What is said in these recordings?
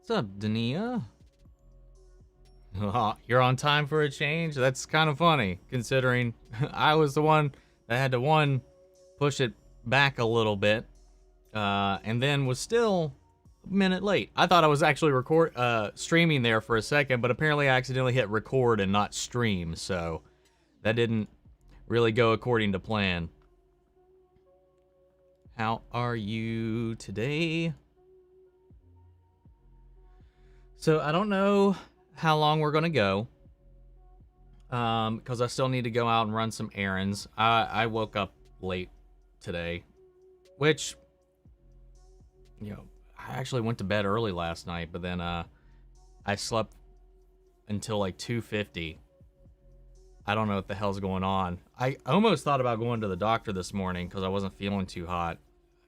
What's up, Dania? You're on time for a change? That's kind of funny, considering I was the one that had to, push it back a little bit, and then was still a minute late. I thought I was actually streaming there for a second, but apparently I accidentally hit record and not stream, so that didn't really go according to plan. How are you today? So I don't know how long we're gonna go, because I still need to go out and run some errands. I woke up late today, which, you know, I actually went to bed early last night, but then I slept until like 2:50. I don't know what the hell's going on. I almost thought about going to the doctor this morning because I wasn't feeling too hot.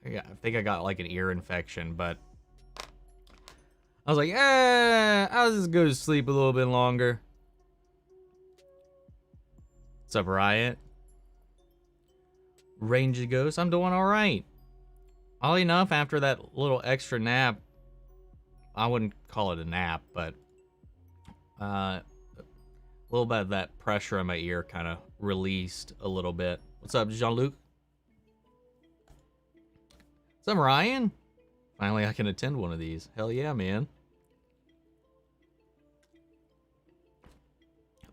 I think I got like an ear infection, but I was like, I'll just go to sleep a little bit longer. What's up, Riot? Ranger Ghost, I'm doing all right. Oddly enough, after that little extra nap, I wouldn't call it a nap, but a little bit of that pressure in my ear kind of released a little bit. What's up, Jean-Luc? What's up, Ryan? Finally, I can attend one of these. Hell yeah, man.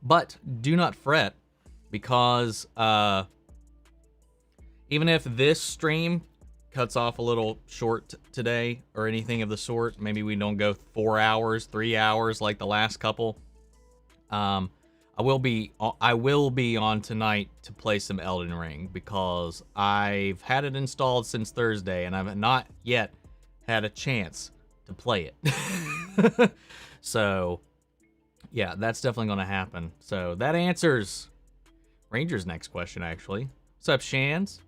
But do not fret, because even if this stream cuts off a little short today or anything of the sort, maybe we don't go 4 hours, 3 hours like the last couple, I will be on tonight to play some Elden Ring, because I've had it installed since Thursday and I've not yet had a chance to play it. So yeah, that's definitely going to happen. So that answers Ranger's next question, actually. What's up, Shans?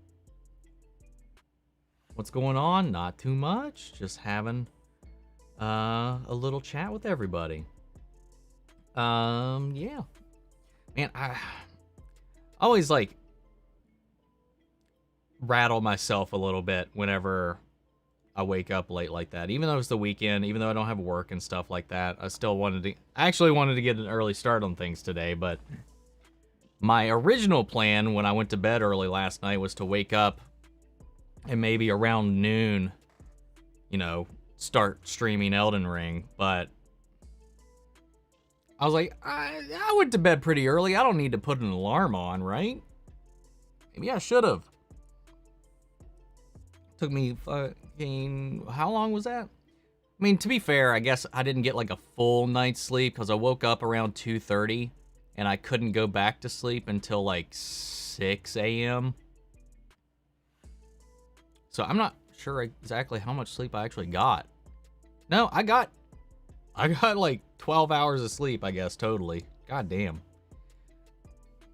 What's going on? Not too much. Just having a little chat with everybody. Yeah. Man, I always like rattle myself a little bit whenever I wake up late like that. Even though it's the weekend, even though I don't have work and stuff like that, I actually wanted to get an early start on things today, but my original plan when I went to bed early last night was to wake up and maybe around noon, you know, start streaming Elden Ring, but I was like, I went to bed pretty early. I don't need to put an alarm on, right? Maybe I should have. Took me fucking, how long was that? I mean, to be fair, I guess I didn't get like a full night's sleep because I woke up around 2:30 and I couldn't go back to sleep until like 6 a.m. So I'm not sure exactly how much sleep I actually got. No, I got like 12 hours of sleep, I guess, totally. God damn.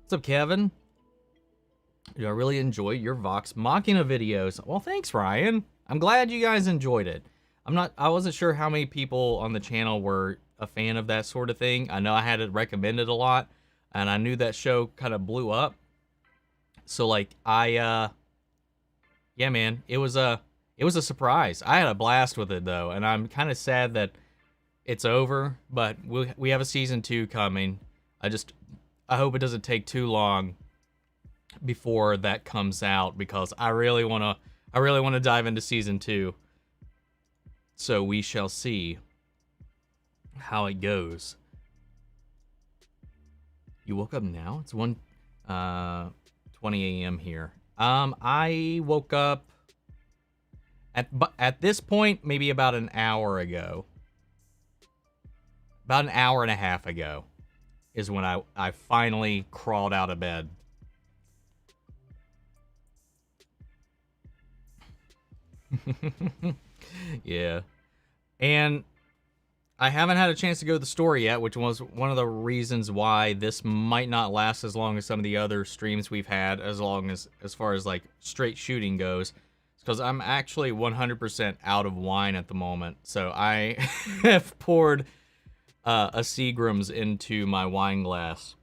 What's up, Kevin? I really enjoyed your Vox Machina videos. Well, thanks, Ryan. I'm glad you guys enjoyed it. I wasn't sure how many people on the channel were a fan of that sort of thing. I know I had it recommended a lot, and I knew that show kind of blew up. So like yeah, man, it was a surprise. I had a blast with it though, and I'm kind of sad that it's over, but we have a season 2 coming. I hope it doesn't take too long before that comes out, because I really want to dive into season 2. So we shall see how it goes. You woke up now? It's 1:20 a.m. here. I woke up at this point maybe about an hour ago. About an hour and a half ago is when I finally crawled out of bed. Yeah. And I haven't had a chance to go to the store yet, which was one of the reasons why this might not last as long as some of the other streams we've had, as far as like straight shooting goes. It's because I'm actually 100% out of wine at the moment. So I have poured a Seagram's into my wine glass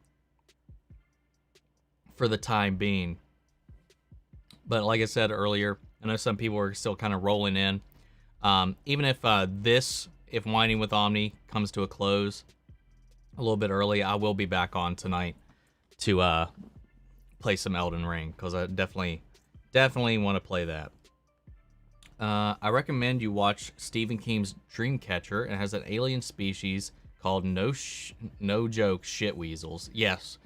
for the time being. But like I said earlier, I know some people are still kind of rolling in. Even if this if Whining with Omni comes to a close a little bit early, I will be back on tonight to play some Elden Ring, because I definitely want to play that. I recommend you watch Stephen King's Dreamcatcher. It has an alien species called no joke shit weasels. Yes.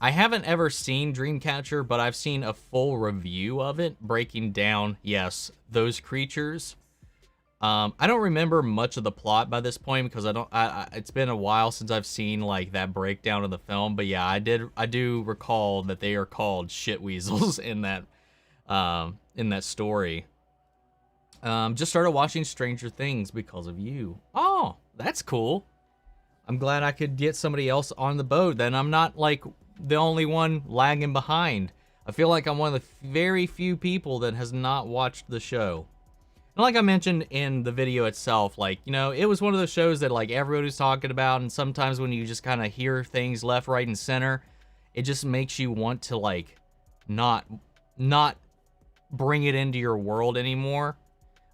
I haven't ever seen Dreamcatcher, but I've seen a full review of it breaking down, yes, those creatures. I don't remember much of the plot by this point because it's been a while since I've seen like that breakdown of the film, but yeah, I do recall that they are called shit weasels in that story. Just started watching Stranger Things because of you. Oh, that's cool. I'm glad I could get somebody else on the boat. Then I'm not like the only one lagging behind. I feel like I'm one of the very few people that has not watched the show. And like I mentioned in the video itself, like, you know, it was one of those shows that like everybody's talking about, and sometimes when you just kind of hear things left, right, and center, it just makes you want to like not bring it into your world anymore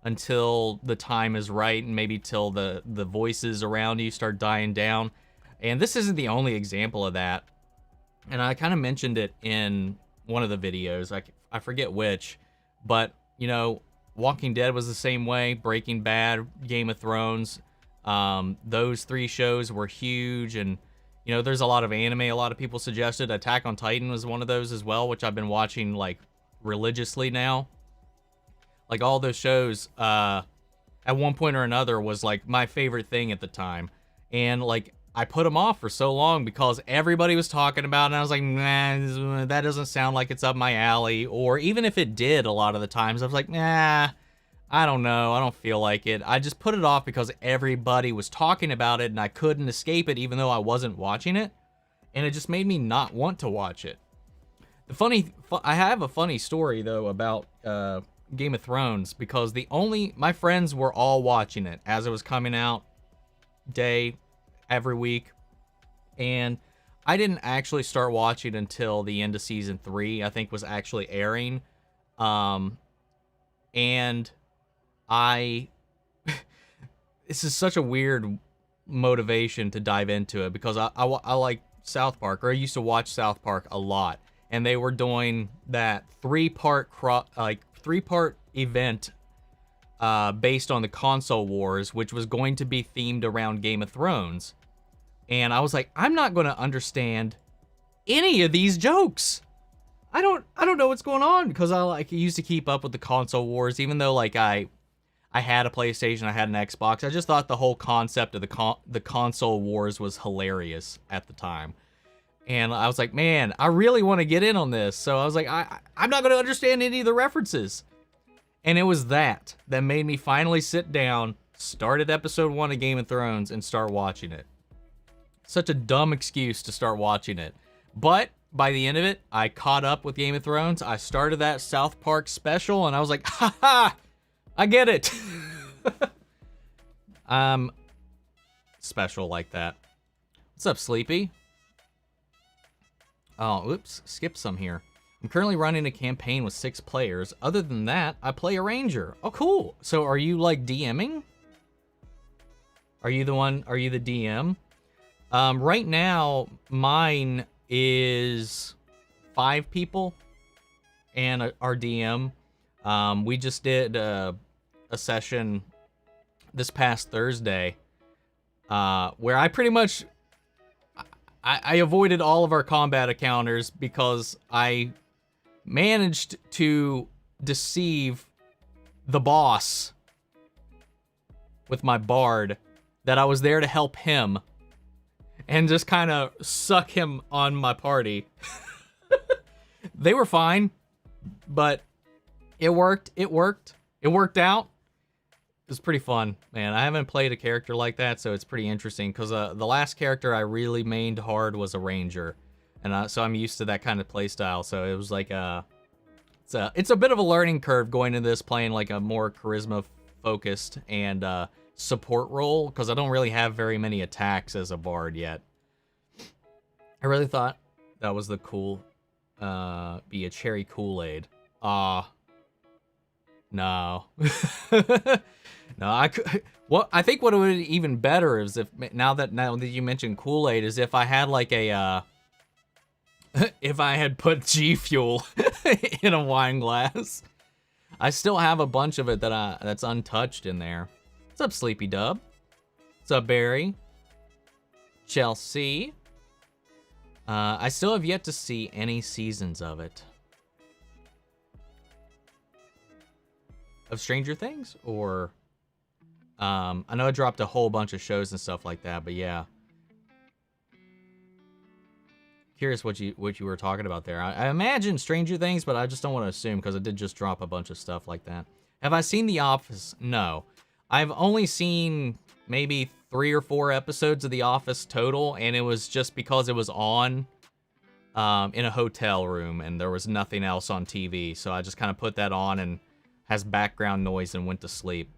until the time is right, and maybe till the voices around you start dying down. And this isn't the only example of that. And I kind of mentioned it in one of the videos, I forget which, but, you know, Walking Dead was the same way, Breaking Bad, Game of Thrones. Those three shows were huge, and, you know, there's a lot of anime a lot of people suggested. Attack on Titan was one of those as well, which I've been watching, like, religiously now. Like, all those shows, at one point or another, was, like, my favorite thing at the time. And, like, I put them off for so long because everybody was talking about it, and I was like, nah, that doesn't sound like it's up my alley. Or even if it did, a lot of the times, I was like, nah, I don't know, I don't feel like it. I just put it off because everybody was talking about it, and I couldn't escape it even though I wasn't watching it. And it just made me not want to watch it. I have a funny story, though, about Game of Thrones, because my friends were all watching it as it was coming out every week, and I didn't actually start watching until the end of season 3, I think, was actually airing. And this is such a weird motivation to dive into it, because I like South Park, or I used to watch South Park a lot, and they were doing that three-part event based on the console wars, which was going to be themed around Game of Thrones. And I was like, I'm not going to understand any of these jokes. I don't know what's going on, because I used to keep up with the console wars, even though like I had a PlayStation, I had an Xbox. I just thought the whole concept of the console wars was hilarious at the time. And I was like, man, I really want to get in on this. So I was like, I'm not going to understand any of the references. And it was that made me finally sit down, start at episode 1 of Game of Thrones, and start watching it. Such a dumb excuse to start watching it. But by the end of it, I caught up with Game of Thrones. I started that South Park special, and I was like, ha ha, I get it. Special like that. What's up, Sleepy? Oh, oops, skipped some here. I'm currently running a campaign with 6 players. Other than that, I play a ranger. Oh, cool. So are you like DMing? Are you the DM? Right now, mine is 5 people and our DM. We just did a session this past Thursday where I pretty much I avoided all of our combat encounters because I managed to deceive the boss with my bard that I was there to help him, and just kind of suck him on my party. They were fine, but it worked. It worked out. It was pretty fun, man. I haven't played a character like that, so it's pretty interesting, because the last character I really mained hard was a ranger, and so I'm used to that kind of play style. So it was like it's a bit of a learning curve going into this, playing like a more charisma focused and support role, because I don't really have very many attacks as a bard yet. I really thought that was the cool be a cherry Kool-Aid. No. No, I could. Well, I think what would be even better is if now that you mentioned Kool-Aid, is if I had like a if I had put G Fuel in a wine glass. I still have a bunch of it that's untouched in there. What's up, Sleepy Dub? What's up, Barry? Chelsea. I still have yet to see any seasons of it. Of Stranger Things? Or... I know I dropped a whole bunch of shows and stuff like that, but yeah. Curious what you were talking about there. I imagine Stranger Things, but I just don't want to assume because I did just drop a bunch of stuff like that. Have I seen The Office? No. I've only seen maybe 3 or 4 episodes of The Office total, and it was just because it was on in a hotel room and there was nothing else on TV. So I just kind of put that on and has background noise and went to sleep.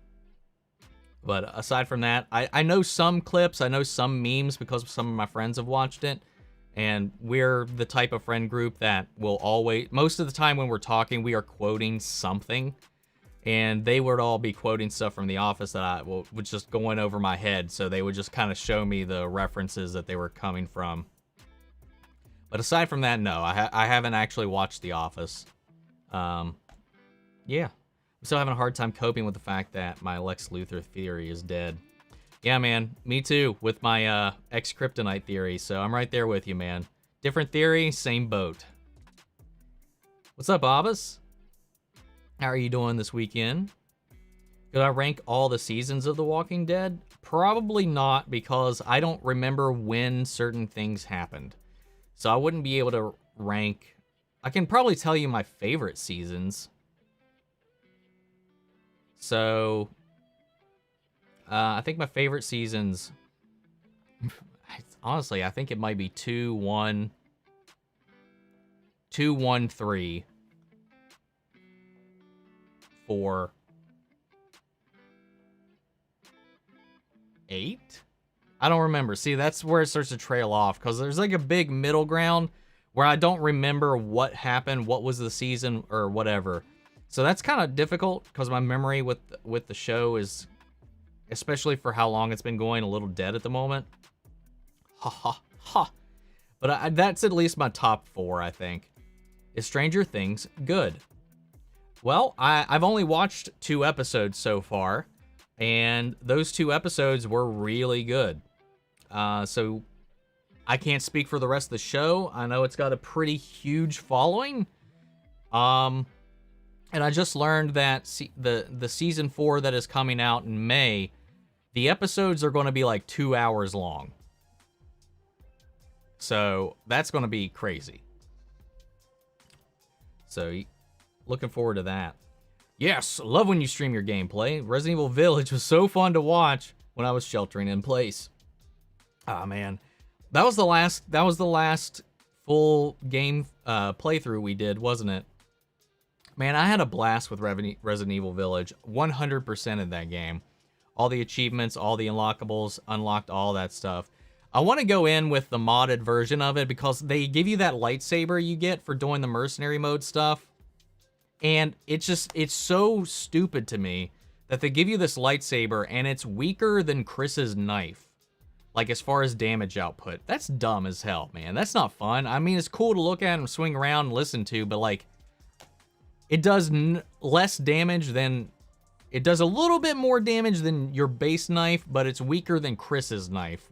But aside from that, I know some clips, I know some memes because some of my friends have watched it. And we're the type of friend group that will always, most of the time when we're talking, we are quoting something. And they would all be quoting stuff from The Office that was just going over my head. So they would just kind of show me the references that they were coming from. But aside from that, no, I haven't actually watched The Office. Yeah. I'm still having a hard time coping with the fact that my Lex Luthor theory is dead. Yeah, man, me too, with my ex-kryptonite theory, so I'm right there with you, man. Different theory, same boat. What's up, Abbas? How are you doing this weekend? Did I rank all the seasons of The Walking Dead? Probably not, because I don't remember when certain things happened. So I wouldn't be able to rank... I can probably tell you my favorite seasons. So... I think my favorite seasons, honestly, I think it might be 2, 1, 3, 4, 8? I don't remember. See, that's where it starts to trail off, because there's like a big middle ground where I don't remember what happened, what was the season, or whatever. So that's kind of difficult, because my memory with the show is... especially for how long it's been going, a little dead at the moment. Ha ha ha. But that's at least my top 4, I think. Is Stranger Things good? Well, I've only watched 2 episodes so far, and those 2 episodes were really good. So I can't speak for the rest of the show. I know it's got a pretty huge following. And I just learned that the season 4 that is coming out in May, the episodes are going to be like 2 hours long. So that's going to be crazy. So looking forward to that. Yes, love when you stream your gameplay. Resident Evil Village was so fun to watch when I was sheltering in place. Ah, man. That was the last full game playthrough we did, wasn't it? Man, I had a blast with Resident Evil Village. 100% in that game. All the achievements, all the unlockables, unlocked all that stuff. I want to go in with the modded version of it because they give you that lightsaber you get for doing the mercenary mode stuff. And it's so stupid to me that they give you this lightsaber and it's weaker than Chris's knife. Like, as far as damage output. That's dumb as hell, man. That's not fun. I mean, it's cool to look at and swing around and listen to, but like... it does less damage than... it does a little bit more damage than your base knife, but it's weaker than Chris's knife.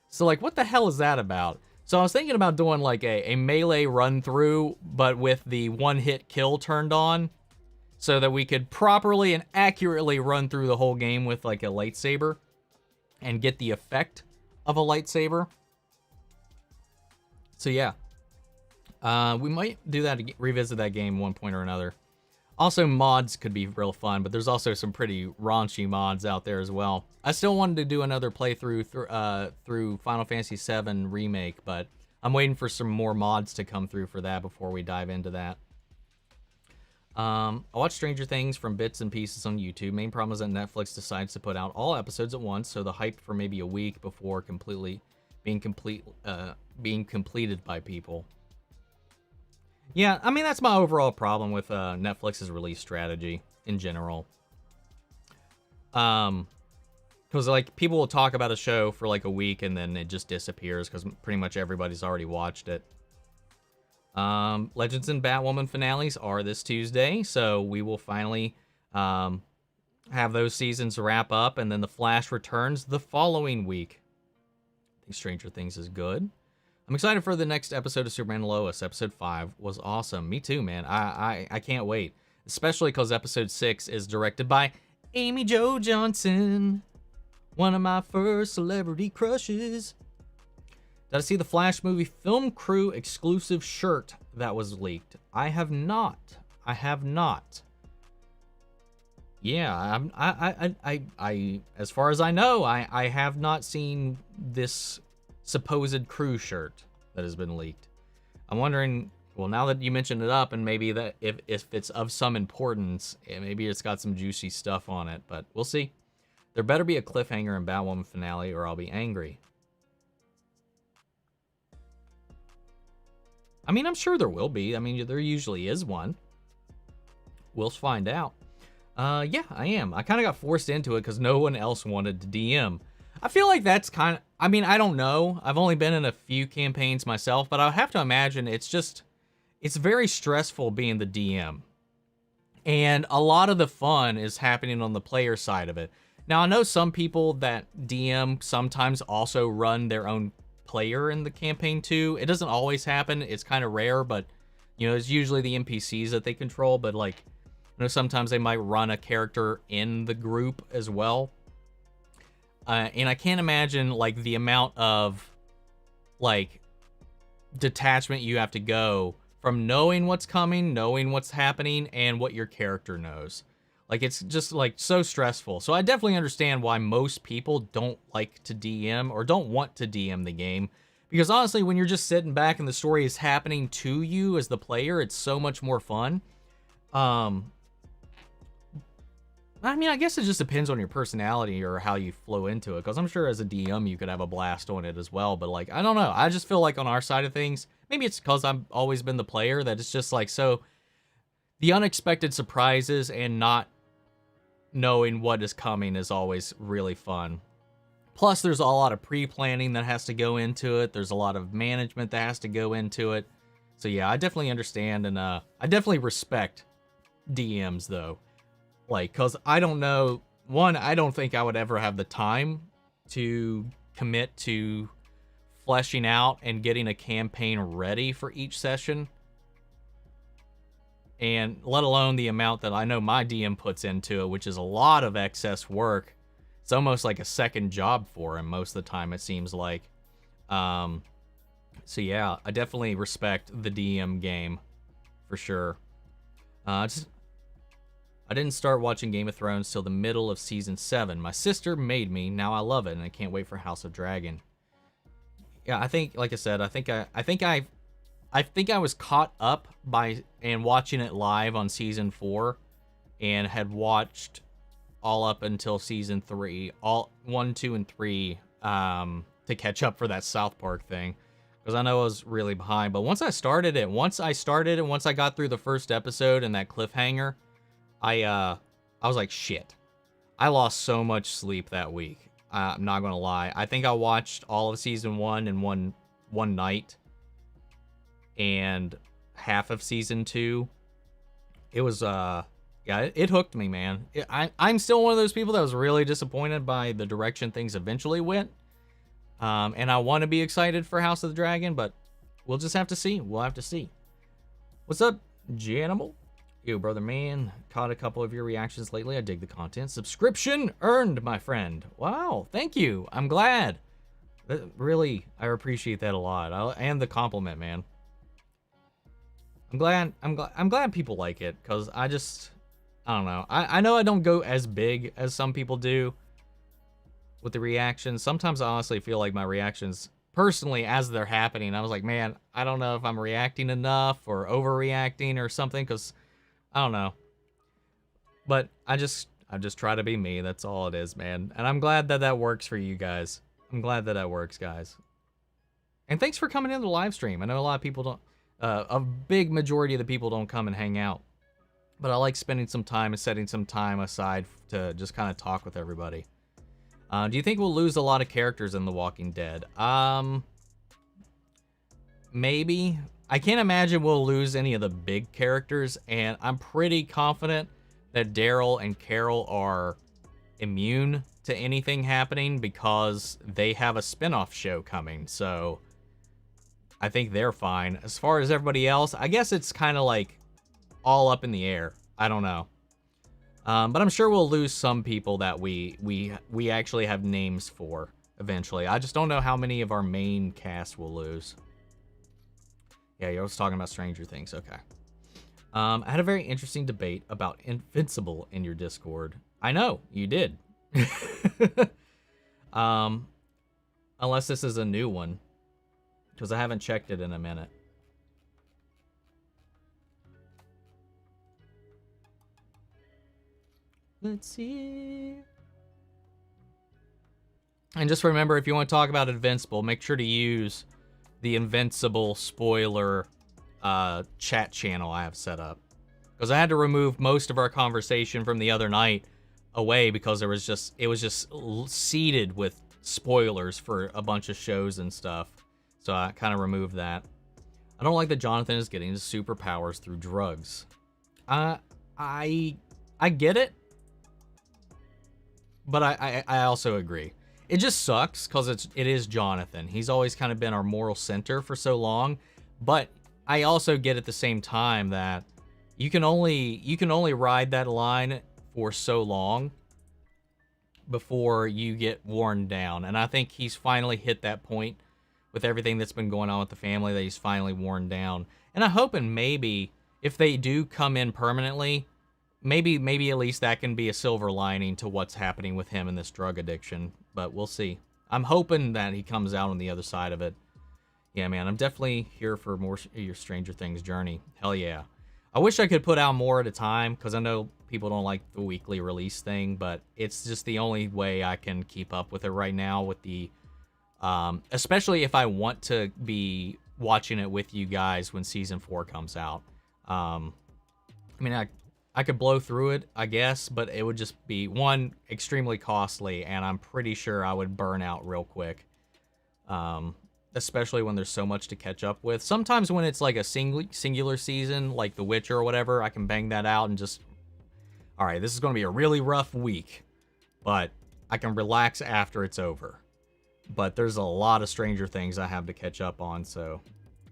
So, like, what the hell is that about? So I was thinking about doing, like, a melee run-through, but with the one-hit kill turned on, so that we could properly and accurately run through the whole game with, like, a lightsaber, and get the effect of a lightsaber. So, yeah. We might do that, revisit that game one point or another. Also, mods could be real fun, but there's also some pretty raunchy mods out there as well. I still wanted to do another playthrough through Final Fantasy VII Remake, but I'm waiting for some more mods to come through for that before we dive into that. I watched Stranger Things from bits and pieces on YouTube. Main problem is that Netflix decides to put out all episodes at once, so the hype for maybe a week before being completed by people. Yeah, I mean, that's my overall problem with Netflix's release strategy in general. Because like people will talk about a show for like a week and then it just disappears because pretty much everybody's already watched it. Legends and Batwoman finales are this Tuesday, so we will finally have those seasons wrap up, and then The Flash returns the following week. I think Stranger Things is good. I'm excited for the next episode of Superman and Lois. Episode 5 was awesome. Me too, man. I can't wait. Especially because episode 6 is directed by Amy Jo Johnson. One of my first celebrity crushes. Did I see the Flash movie film crew exclusive shirt that was leaked? I have not. Yeah, I as far as I know, I have not seen this supposed crew shirt that has been leaked. I'm wondering, well, now that you mentioned it up, and maybe that if it's of some importance, maybe it's got some juicy stuff on it, but we'll see. There better be a cliffhanger in Batwoman finale or I'll be angry. I mean, I'm sure there will be. I mean, there usually is one. We'll find out. Yeah, I am. I kind of got forced into it because no one else wanted to DM. I feel like that's kind of, I mean, I don't know. I've only been in a few campaigns myself, but I have to imagine it's very stressful being the DM. And a lot of the fun is happening on the player side of it. Now, I know some people that DM sometimes also run their own player in the campaign too. It doesn't always happen. It's kind of rare, but you know, it's usually the NPCs that they control, but like, you know, sometimes they might run a character in the group as well. And I can't imagine like the amount of like detachment you have to go from knowing what's coming, knowing what's happening, and what your character knows. Like, it's just like so stressful. So I definitely understand why most people don't like to DM or don't want to DM the game. Because honestly, when you're just sitting back and the story is happening to you as the player, it's so much more fun. I mean, I guess it just depends on your personality or how you flow into it. Because I'm sure as a DM, you could have a blast on it as well. But like, I don't know. I just feel like on our side of things, maybe it's because I've always been the player that it's just like, so the unexpected surprises and not knowing what is coming is always really fun. Plus, there's a lot of pre-planning that has to go into it. There's a lot of management that has to go into it. So yeah, I definitely understand, and I definitely respect DMs though. Like, cause I don't know, one, I don't think I would ever have the time to commit to fleshing out and getting a campaign ready for each session. And let alone the amount that I know my DM puts into it, which is a lot of excess work. It's almost like a second job for him most of the time, it seems like. So yeah, I definitely respect the DM game for sure. I didn't start watching Game of Thrones till the middle of season 7. My sister made me. Now I love it, and I can't wait for House of Dragon. Yeah, I think, like I said, I think I was caught up by and watching it live on season 4, and had watched all up until season 3, all 1, 2, and 3, to catch up for that South Park thing, because I know I was really behind. But once I started and once I got through the first episode and that cliffhanger, I was like, shit. I lost so much sleep that week. I'm not gonna lie. I think I watched all of season 1 in one night, and half of season 2. It was yeah, it hooked me, man. I'm still one of those people that was really disappointed by the direction things eventually went. And I want to be excited for House of the Dragon, but we'll just have to see. We'll have to see. What's up, Janimal? Yo, brother man. Caught a couple of your reactions lately. I dig the content. Subscription earned, my friend. Wow, thank you. I'm glad. Really, I appreciate that a lot. And the compliment, man. I'm glad people like it, because I don't know. I know I don't go as big as some people do with the reactions. Sometimes I honestly feel like my reactions, personally, as they're happening, I was like, man, I don't know if I'm reacting enough or overreacting or something, because I don't know. But I just try to be me. That's all it is, man. And I'm glad that that works for you guys. I'm glad that that works, guys. And thanks for coming into the live stream. I know a lot of people don't, a big majority of the people don't come and hang out. But I like spending some time and setting some time aside to just kind of talk with everybody. Do you think we'll lose a lot of characters in The Walking Dead? Maybe. I can't imagine we'll lose any of the big characters, and I'm pretty confident that Daryl and Carol are immune to anything happening because they have a spin-off show coming, so I think they're fine. As far as everybody else, I guess it's kind of like all up in the air. I don't know. But I'm sure we'll lose some people that we actually have names for eventually. I just don't know how many of our main cast we'll lose. Yeah, you're always talking about Stranger Things. Okay. I had a very interesting debate about Invincible in your Discord. I know, you did. Unless this is a new one, because I haven't checked it in a minute. Let's see. And just remember, if you want to talk about Invincible, make sure to use the Invincible spoiler chat channel I have set up. Because I had to remove most of our conversation from the other night away because it was just seeded with spoilers for a bunch of shows and stuff. So I kind of removed that. I don't like that Jonathan is getting his superpowers through drugs. I get it. But I also agree. It just sucks because it is Jonathan. He's always kind of been our moral center for so long. But I also get at the same time that you can only ride that line for so long before you get worn down. And I think he's finally hit that point with everything that's been going on with the family, that he's finally worn down. And I'm hoping maybe if they do come in permanently, maybe at least that can be a silver lining to what's happening with him and this drug addiction. But we'll see. I'm hoping that he comes out on the other side of it. Yeah, man, I'm definitely here for more your Stranger Things journey. Hell yeah. I wish I could put out more at a time, because I know people don't like the weekly release thing, but it's just the only way I can keep up with it right now with the... especially if I want to be watching it with you guys when Season 4 comes out. I mean, I could blow through it, I guess, but it would just be, one, extremely costly, and I'm pretty sure I would burn out real quick. Especially when there's so much to catch up with. Sometimes when it's like a singular season, like The Witcher or whatever, I can bang that out and just, all right, this is going to be a really rough week, but I can relax after it's over. But there's a lot of Stranger Things I have to catch up on, so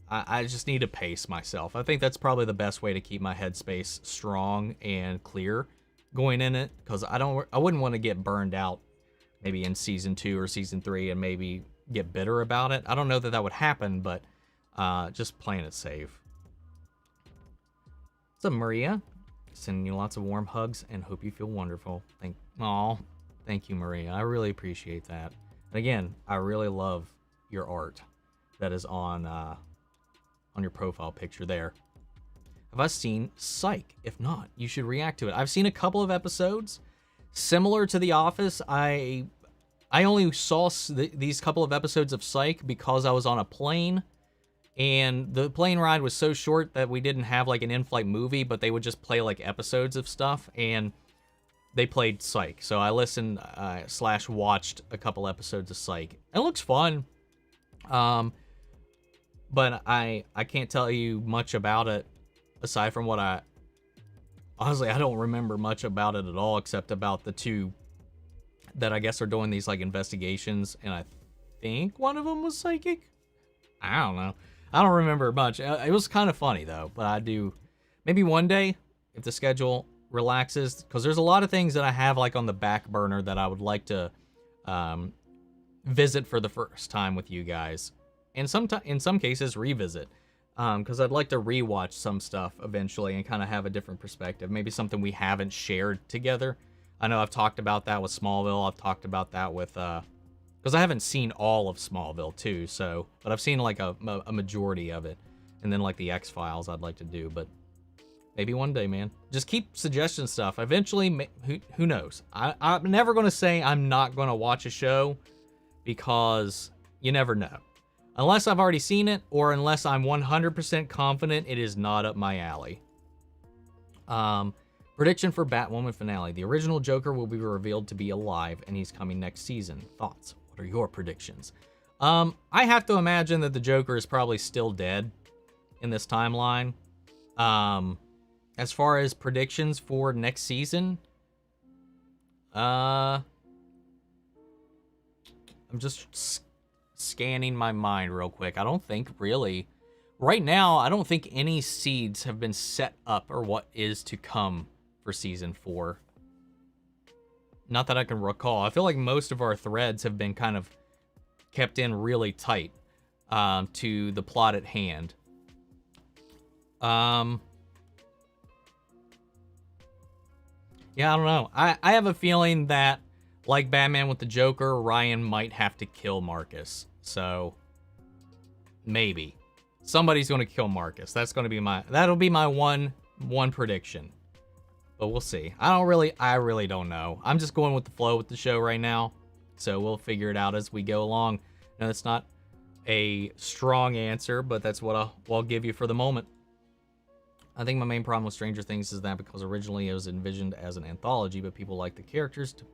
I just need to pace myself. I think that's probably the best way to keep my headspace strong and clear going in it, because I wouldn't want to get burned out maybe in Season 2 or Season 3 and maybe get bitter about it. I don't know that that would happen, but just playing it safe. What's up, Maria? Sending you lots of warm hugs and hope you feel wonderful. Thank you, Maria. I really appreciate that. And again, I really love your art that is on your profile picture there. Have I seen Psych? If not, you should react to it. I've seen a couple of episodes. Similar to The Office, I only saw these couple of episodes of Psych because I was on a plane, and the plane ride was so short that we didn't have like an in-flight movie, but they would just play like episodes of stuff, and they played Psych. So I listened / watched a couple episodes of Psych. It looks fun. But I can't tell you much about it aside from what honestly, I don't remember much about it at all, except about the two that I guess are doing these like investigations, and I think one of them was psychic. I don't know. I don't remember much. It was kind of funny though, but I do maybe one day if the schedule relaxes, because there's a lot of things that I have like on the back burner that I would like to visit for the first time with you guys, and in some cases revisit, because I'd like to rewatch some stuff eventually and kind of have a different perspective, maybe something we haven't shared together. I know I've talked about that with Smallville. I've talked about that with, because I haven't seen all of Smallville too, so, but I've seen like a majority of it. And then like the X-Files I'd like to do, but maybe one day, man. Just keep suggesting stuff. Eventually, who knows? I'm never going to say I'm not going to watch a show, because you never know. Unless I've already seen it, or unless I'm 100% confident it is not up my alley. Prediction for Batwoman finale. The original Joker will be revealed to be alive, and he's coming next season. Thoughts? What are your predictions? I have to imagine that the Joker is probably still dead in this timeline. As far as predictions for next season, I'm just scanning my mind real quick. I don't think really, right now, I don't think any seeds have been set up or what is to come for season 4. Not that I can recall. I feel like most of our threads have been kind of kept in really tight to the plot at hand. Yeah, I don't know. I have a feeling that, like Batman with the Joker, Ryan might have to kill Marcus. So, maybe. Somebody's going to kill Marcus. That'll be my one prediction. But we'll see. I really don't know. I'm just going with the flow with the show right now. So we'll figure it out as we go along. No, that's not a strong answer, but that's what I'll give you for the moment. I think my main problem with Stranger Things is that because originally it was envisioned as an anthology, but people like the characters to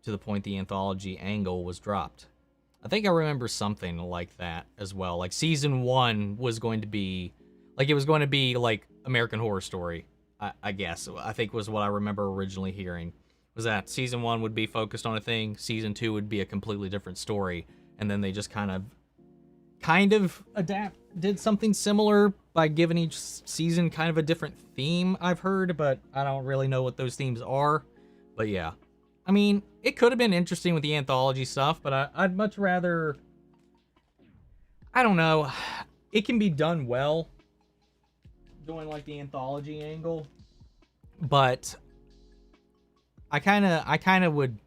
the point the anthology angle was dropped. I think I remember something like that as well. Like season 1 was going to be like American Horror Story, I guess. I think was what I remember originally hearing. Was that season 1 would be focused on a thing, season 2 would be a completely different story, and then they just kind of did something similar by giving each season kind of a different theme, I've heard, but I don't really know what those themes are. But yeah, I mean, it could have been interesting with the anthology stuff, but I'd much rather, I don't know, it can be done well doing like the anthology angle, but I kind of would,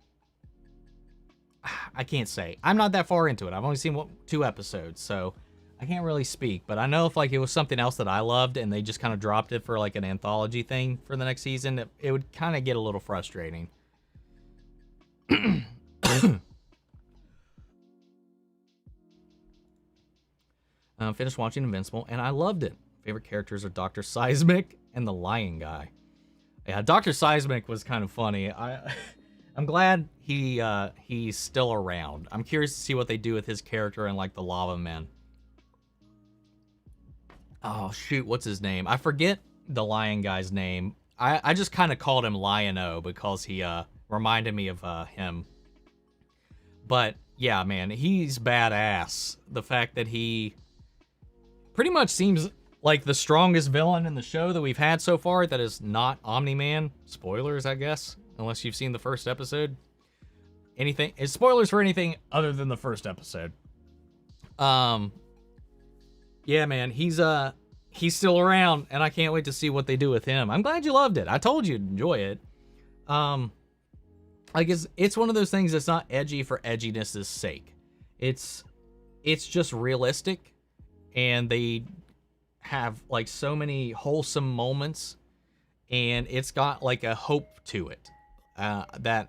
I can't say. I'm not that far into it. I've only seen 2 episodes, so I can't really speak. But I know if like it was something else that I loved and they just kind of dropped it for like an anthology thing for the next season, it would kind of get a little frustrating. Finished watching Invincible, and I loved it. Favorite characters are Dr. Seismic and the Lion Guy. Yeah, Dr. Seismic was kind of funny. I'm glad he's still around. I'm curious to see what they do with his character in like the Lava Men. Oh shoot, what's his name? I forget the Lion Guy's name. I just kind of called him Lion-O because he reminded me of him. But yeah, man, he's badass. The fact that he pretty much seems like the strongest villain in the show that we've had so far that is not Omni-Man. Spoilers, I guess, unless you've seen the first episode. It's spoilers for anything other than the first episode. Yeah, man, he's still around, and I can't wait to see what they do with him. I'm glad you loved it. I told you to enjoy it. Like it's one of those things that's not edgy for edginess' sake. It's just realistic, and they have like so many wholesome moments, and it's got like a hope to it that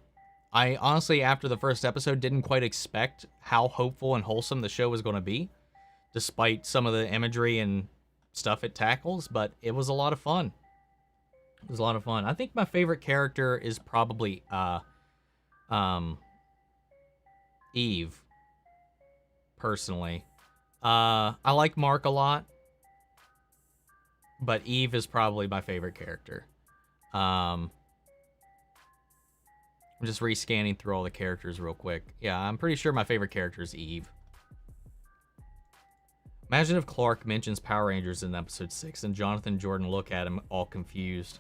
I honestly, after the first episode, didn't quite expect how hopeful and wholesome the show was going to be, despite some of the imagery and stuff it tackles. But it was a lot of fun. It was a lot of fun. I think my favorite character is probably Eve, personally. I like Mark a lot, but Eve is probably my favorite character. I'm just rescanning through all the characters real quick. Yeah, I'm pretty sure my favorite character is Eve. Imagine if Clark mentions Power Rangers in episode 6 and Jonathan and Jordan look at him all confused.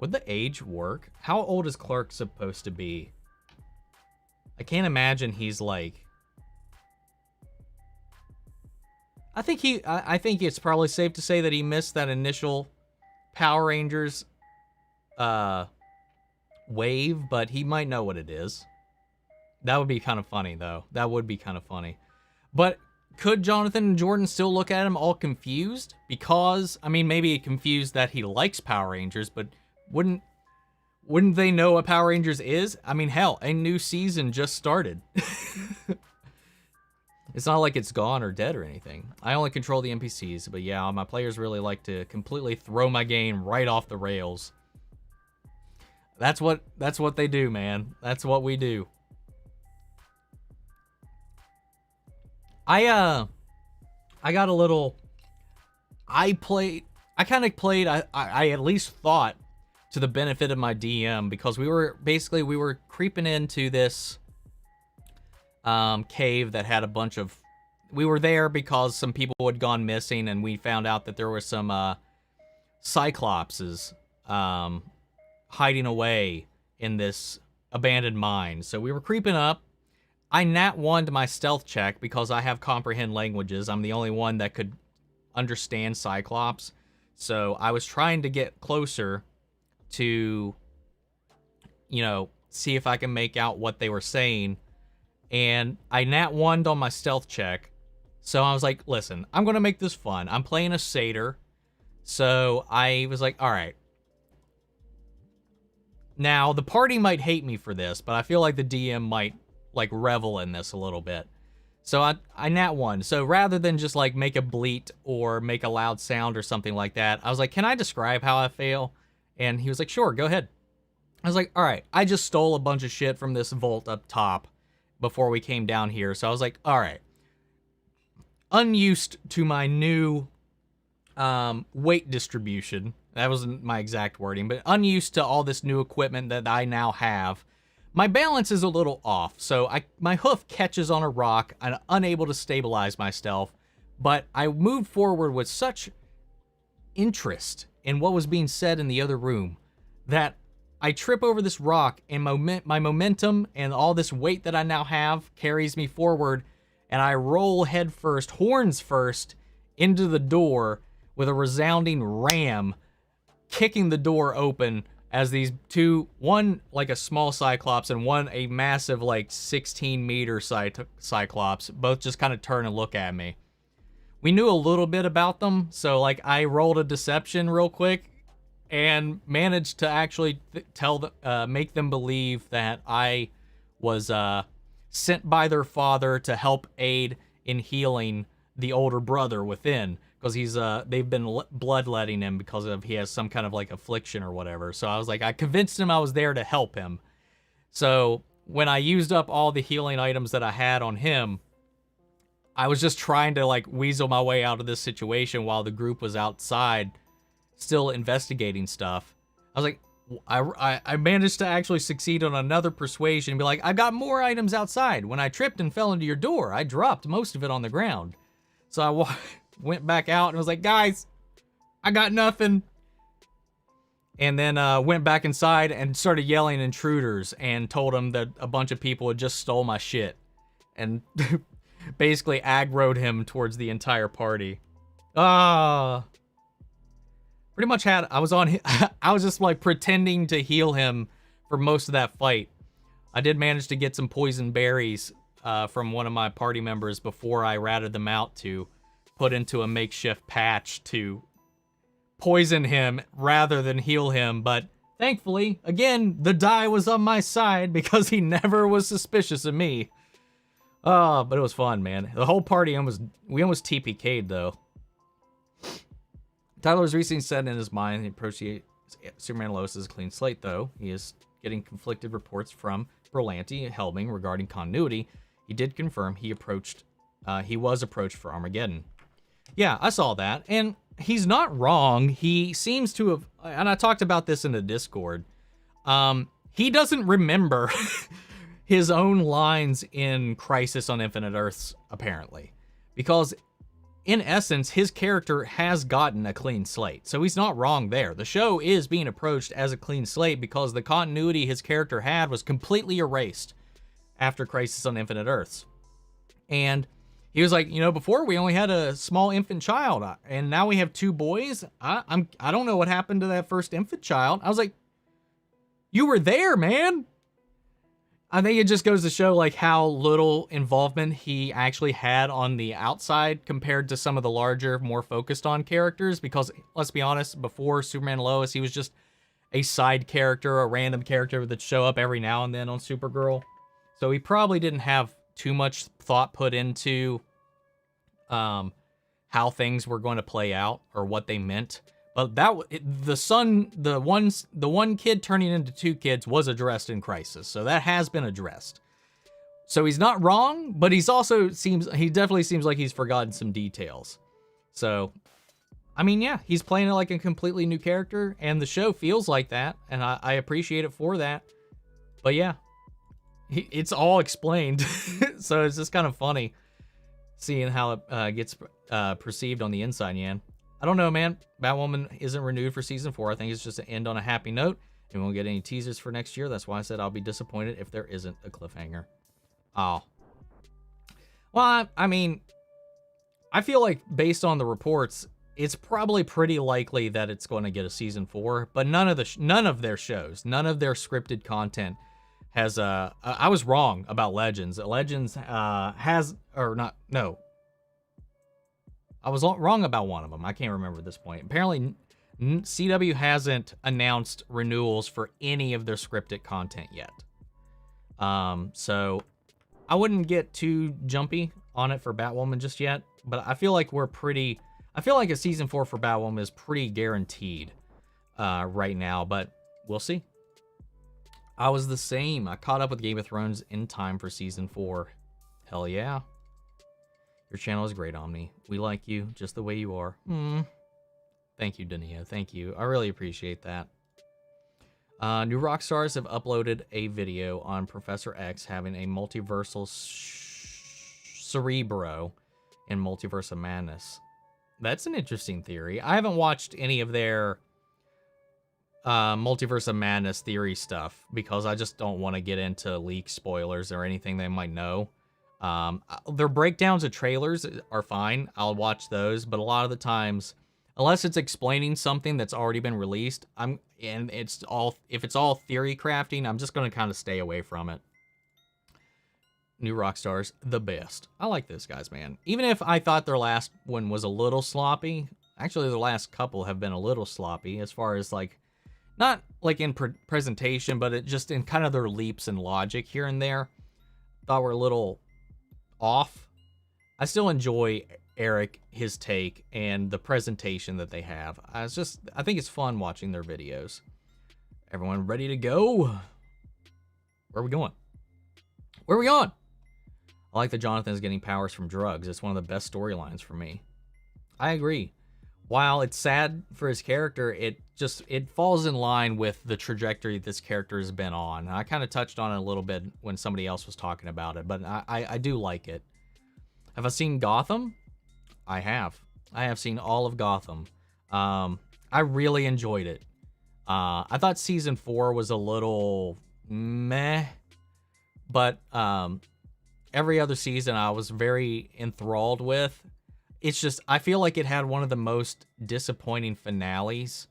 Would the age work? How old is Clark supposed to be? I can't imagine he's like... I think it's probably safe to say that he missed that initial Power Rangers wave, but he might know what it is. That would be kind of funny, though. That would be kind of funny. But could Jonathan and Jordan still look at him all confused? Because, I mean, maybe confused that he likes Power Rangers, but wouldn't they know what Power Rangers is? I mean, hell, a new season just started. It's not like it's gone or dead or anything. I only control the NPCs, but yeah, my players really like to completely throw my game right off the rails. That's what they do, man. That's what we do. I got a little... I kind of played, I at least thought, to the benefit of my DM, because we were creeping into this cave that had a bunch of... We were there because some people had gone missing, and we found out that there were some cyclopses hiding away in this abandoned mine. So we were creeping up. I nat 1'd my stealth check because I have comprehend languages. I'm the only one that could understand Cyclops. So I was trying to get closer to, you know, see if I can make out what they were saying. And I nat 1'd on my stealth check. So I was like, listen, I'm going to make this fun. I'm playing a satyr. So I was like, all right. Now, the party might hate me for this, but I feel like the DM might, like, revel in this a little bit. So I nat 1. So rather than just, like, make a bleat or make a loud sound or something like that, I was like, can I describe how I feel? And he was like, sure, go ahead. I was like, all right, I just stole a bunch of shit from this vault up top before we came down here. So I was like, all right. Unused to my new weight distribution. That wasn't my exact wording, but unused to all this new equipment that I now have. My balance is a little off, so my hoof catches on a rock. I'm unable to stabilize myself, but I moved forward with such interest in what was being said in the other room that I trip over this rock, and my momentum and all this weight that I now have carries me forward, and I roll head first, horns first, into the door with a resounding ram, kicking the door open as these two, one like a small cyclops and one a massive like 16-meter cyclops, both just kind of turn and look at me. We knew a little bit about them, so like I rolled a deception real quick and managed to actually make them believe that I was sent by their father to help aid in healing the older brother within. Because they've been bloodletting him because he has some kind of like affliction or whatever. So I was like, I convinced him I was there to help him. So when I used up all the healing items that I had on him, I was just trying to like weasel my way out of this situation while the group was outside still investigating stuff. I was like, I managed to actually succeed on another persuasion and be like, I got more items outside. When I tripped and fell into your door, I dropped most of it on the ground. So I went back out and was like, guys, I got nothing. And then went back inside and started yelling intruders and told them that a bunch of people had just stole my shit. And basically aggroed him towards the entire party. Pretty much I was just like pretending to heal him for most of that fight. I did manage to get some poison berries from one of my party members before I ratted them out to put into a makeshift patch to poison him rather than heal him. But thankfully, again, the die was on my side because he never was suspicious of me. But it was fun, man. The whole party we almost TPK'd though. Tyler was recently said in his mind he approaches Superman Lois as a clean slate, though. He is getting conflicted reports from Berlanti and Helming regarding continuity. He did confirm he was approached for Armageddon. Yeah, I saw that, and he's not wrong. He seems to have, and I talked about this in the Discord, he doesn't remember his own lines in Crisis on Infinite Earths, apparently. Because in essence, his character has gotten a clean slate. So he's not wrong there. The show is being approached as a clean slate because the continuity his character had was completely erased after Crisis on Infinite Earths. And he was like, you know, before we only had a small infant child, and now we have two boys. I don't know what happened to that first infant child. I was like, you were there, man. I think it just goes to show like how little involvement he actually had on the outside compared to some of the larger, more focused on characters. Because let's be honest, before Superman and Lois, he was just a side character, a random character that show up every now and then on Supergirl. So he probably didn't have too much thought put into how things were going to play out or what they meant. But the one kid turning into 2 kids was addressed in Crisis, so that has been addressed. So he's not wrong, but he definitely seems like he's forgotten some details. So, I mean, yeah, he's playing it like a completely new character, and the show feels like that, and I appreciate it for that. But yeah, it's all explained, so it's just kind of funny seeing how it gets perceived on the inside, Yan. I don't know, man. Batwoman isn't renewed for season 4. I think it's just to end on a happy note, and we won't get any teasers for next year. That's why I said I'll be disappointed if there isn't a cliffhanger. Oh. Well, I mean, I feel like based on the reports, it's probably pretty likely that it's going to get a season 4, but none of their shows, none of their scripted content has I was wrong about Legends. Legends has, or not, no. I was wrong about one of them. I can't remember at this point. Apparently, CW hasn't announced renewals for any of their scripted content yet. So I wouldn't get too jumpy on it for Batwoman just yet, but I feel like I feel like a season 4 for Batwoman is pretty guaranteed right now, but we'll see. I was the same. I caught up with Game of Thrones in time for season 4. Hell yeah. Your channel is great, Omni. We like you just the way you are. Thank you, Dania. Thank you. I really appreciate that. New Rockstars have uploaded a video on Professor X having a multiversal cerebro in Multiverse of Madness. That's an interesting theory. I haven't watched any of their Multiverse of Madness theory stuff because I just don't want to get into leak spoilers or anything they might know. Their breakdowns of trailers are fine. I'll watch those, but a lot of the times, unless it's explaining something that's already been released, if it's all theory crafting, I'm just going to kind of stay away from it. New Rockstars, the best. I like those guys, man. Even if I thought their last one was a little sloppy, actually their last couple have been a little sloppy as far as like, not like in presentation, but it just in kind of their leaps in logic here and there. Thought were a little off. I still enjoy Eric, his take, and the presentation that they have. I think it's fun watching their videos. Everyone ready to go? Where are we going? Where are we going? I like that Jonathan is getting powers from drugs. It's one of the best storylines for me. I agree. While it's sad for his character, it falls in line with the trajectory this character has been on. I kind of touched on it a little bit when somebody else was talking about it, but I do like it. Have I seen Gotham? I have. I have seen all of Gotham. I really enjoyed it. I thought season 4 was a little meh, but every other season I was very enthralled with. It's just, I feel like it had one of the most disappointing finales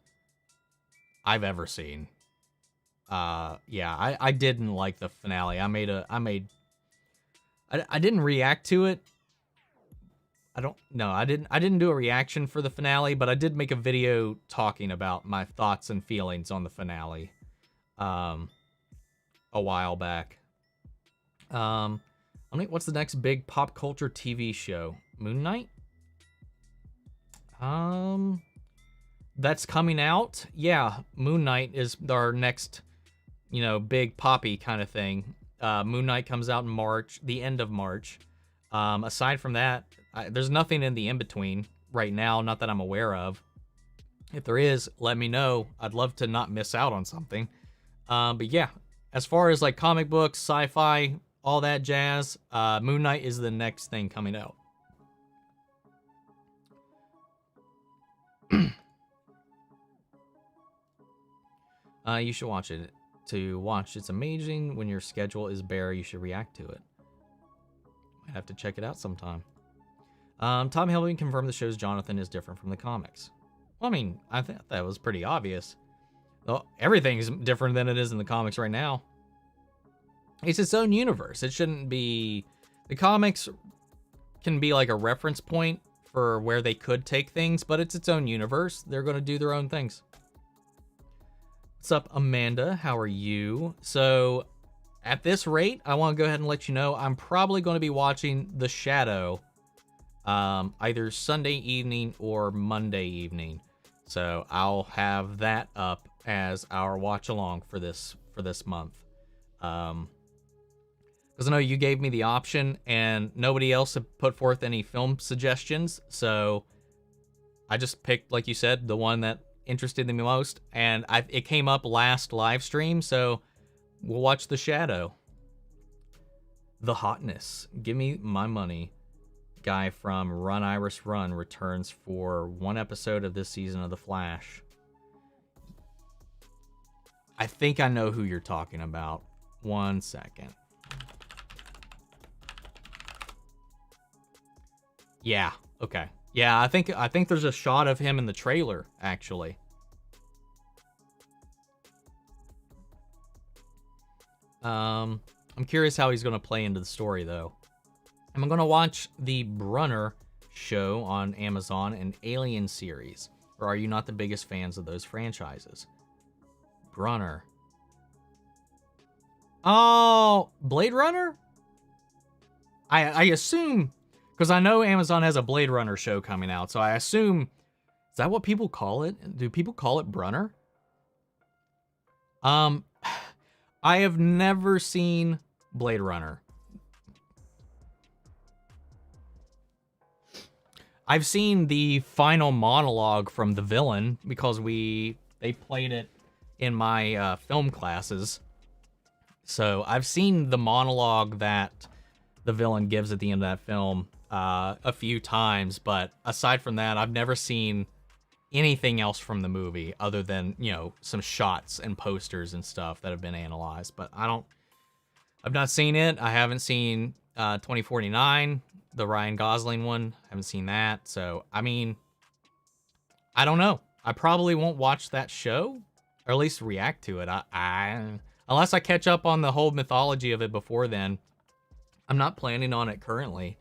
I've ever seen. Yeah, I didn't like the finale. I didn't react to it. I didn't do a reaction for the finale, but I did make a video talking about my thoughts and feelings on the finale a while back. What's the next big pop culture TV show? Moon Knight? That's coming out. Yeah, Moon Knight is our next, big poppy kind of thing. Moon Knight comes out in March, the end of March. Aside from that, there's nothing in the in-between right now, not that I'm aware of. If there is, let me know. I'd love to not miss out on something. But yeah, as far as like comic books, sci-fi, all that jazz, Moon Knight is the next thing coming out. You should watch it. It's amazing. When your schedule is bare, you should react to it. Might have to check it out sometime. Tom Hiddleston confirmed the show's Jonathan is different from the comics. Well, I mean, I think that was pretty obvious. Well, everything's different than it is in the comics right now. It's its own universe. It shouldn't be... The comics can be like a reference point for where they could take things, but it's its own universe. They're going to do their own things. What's up, Amanda? How are you? So, at this rate, I want to go ahead and let you know I'm probably going to be watching The Shadow either Sunday evening or Monday evening. So I'll have that up as our watch along for this month. Because I know you gave me the option and nobody else had put forth any film suggestions, so I just picked, like you said, the one that interested me most, and it came up last live stream, so we'll watch The Shadow. The Hotness. Give me my money. Guy from Run Iris Run returns for one episode of this season of The Flash. I think I know who you're talking about. 1 second. Yeah, okay. Yeah, I think there's a shot of him in the trailer, actually. I'm curious how he's going to play into the story, though. I'm going to watch the Brunner show on Amazon, an Alien series. Or are you not the biggest fans of those franchises? Brunner. Oh, Blade Runner? I assume, because I know Amazon has a Blade Runner show coming out, so I assume, is that what people call it? Do people call it Brunner? I have never seen Blade Runner. I've seen the final monologue from the villain because they played it in my film classes. So I've seen the monologue that the villain gives at the end of that film a few times, but aside from that, I've never seen anything else from the movie other than, you know, some shots and posters and stuff that have been analyzed. But I've not seen it. I haven't seen 2049, the Ryan Gosling one. I haven't seen that. So, I mean, I don't know. I probably won't watch that show, or at least react to it. Unless I catch up on the whole mythology of it before then. I'm not planning on it currently.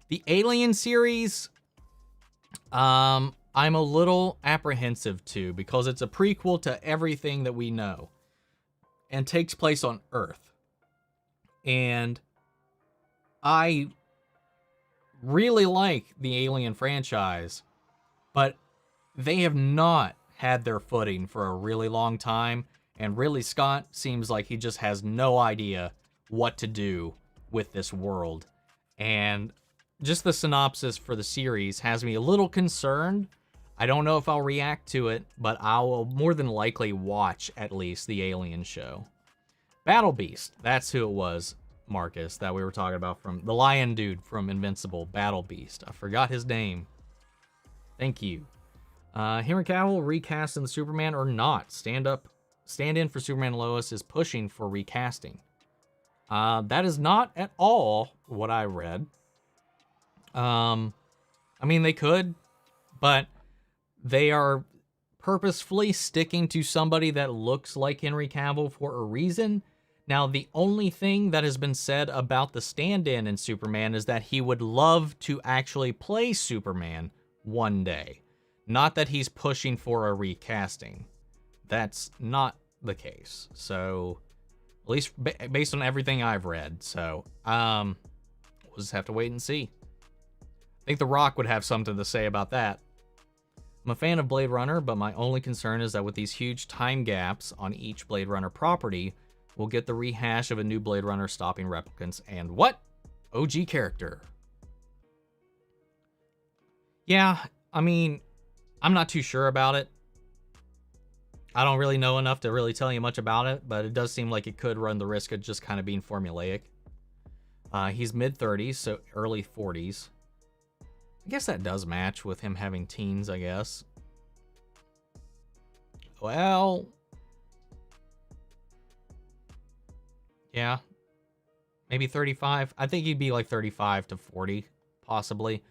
The Alien series, I'm a little apprehensive to, because it's a prequel to everything that we know and takes place on Earth. And I really like the Alien franchise, but they have not had their footing for a really long time. And Ridley Scott seems like he just has no idea what to do with this world. And just the synopsis for the series has me a little concerned. I don't know if I'll react to it, but I will more than likely watch at least the Alien show. Battle Beast, that's who it was, Marcus, that we were talking about, from the lion dude from Invincible. Battle Beast. I forgot his name. Thank you. Henry Cavill recast in the Superman or not? Stand-in for Superman Lois is pushing for recasting. That is not at all what I read. I mean, they could, but they are purposefully sticking to somebody that looks like Henry Cavill for a reason. Now, the only thing that has been said about the stand-in in Superman is that he would love to actually play Superman one day. Not that he's pushing for a recasting. That's not the case. So, at least based on everything I've read. So, we'll just have to wait and see. I think The Rock would have something to say about that. I'm a fan of Blade Runner, but my only concern is that with these huge time gaps on each Blade Runner property, we'll get the rehash of a new Blade Runner stopping replicants and what? OG character. Yeah, I mean, I'm not too sure about it. I don't really know enough to really tell you much about it, but it does seem like it could run the risk of just kind of being formulaic. He's mid-30s, so early 40s. I guess that does match with him having teens, I guess. Well, yeah, maybe 35. I think he'd be like 35 to 40, possibly,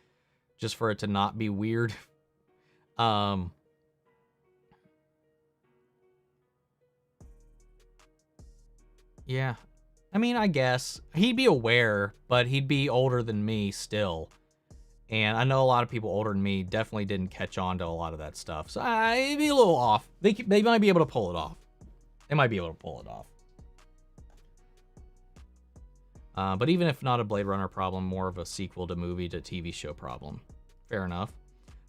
just for it to not be weird. Yeah, I mean, I guess he'd be aware, but he'd be older than me still. And I know a lot of people older than me definitely didn't catch on to a lot of that stuff. So it'd be a little off. They might be able to pull it off. They might be able to pull it off. But even if not a Blade Runner problem, more of a sequel to movie to TV show problem. Fair enough.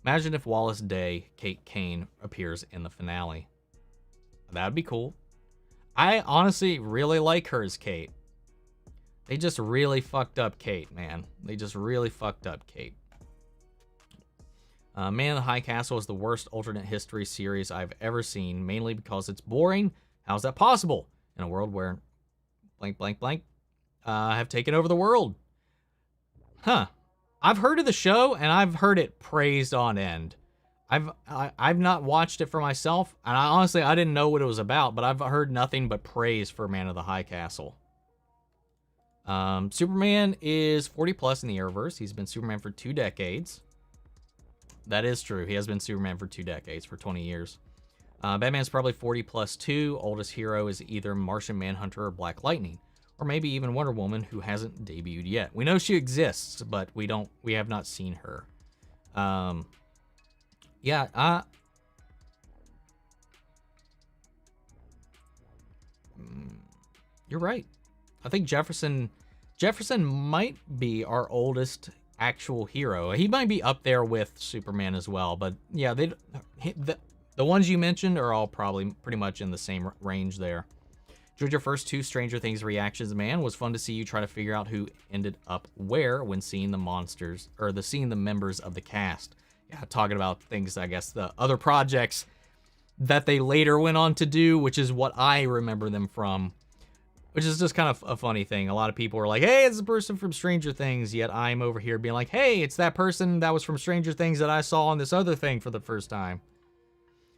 Imagine if Wallace Day, Kate Kane, appears in the finale. That'd be cool. I honestly really like her as Kate. They just really fucked up Kate, man. They just really fucked up Kate. Man in the High Castle is the worst alternate history series I've ever seen, mainly because it's boring. How's that possible? In a world where blank, blank, blank have taken over the world. Huh. I've heard of the show, and I've heard it praised on end. I've not watched it for myself, and I didn't know what it was about, but I've heard nothing but praise for Man of the High Castle. Superman is 40 plus in the Arrowverse. He's been Superman for 2 decades. That is true. He has been Superman for 2 decades, for 20 years. Batman's probably 40 plus too. Oldest hero is either Martian Manhunter or Black Lightning, or maybe even Wonder Woman, who hasn't debuted yet. We know she exists, but we have not seen her. Yeah, you're right. I think Jefferson might be our oldest actual hero. He might be up there with Superman as well, but yeah, the ones you mentioned are all probably pretty much in the same range there. Enjoyed your first 2 Stranger Things reactions, man. Was fun to see you try to figure out who ended up where when seeing the monsters, or seeing the members of the cast. Yeah, talking about things, I guess, the other projects that they later went on to do, which is what I remember them from. Which is just kind of a funny thing. A lot of people are like, hey, it's the person from Stranger Things, yet I'm over here being like, hey, it's that person that was from Stranger Things that I saw on this other thing for the first time.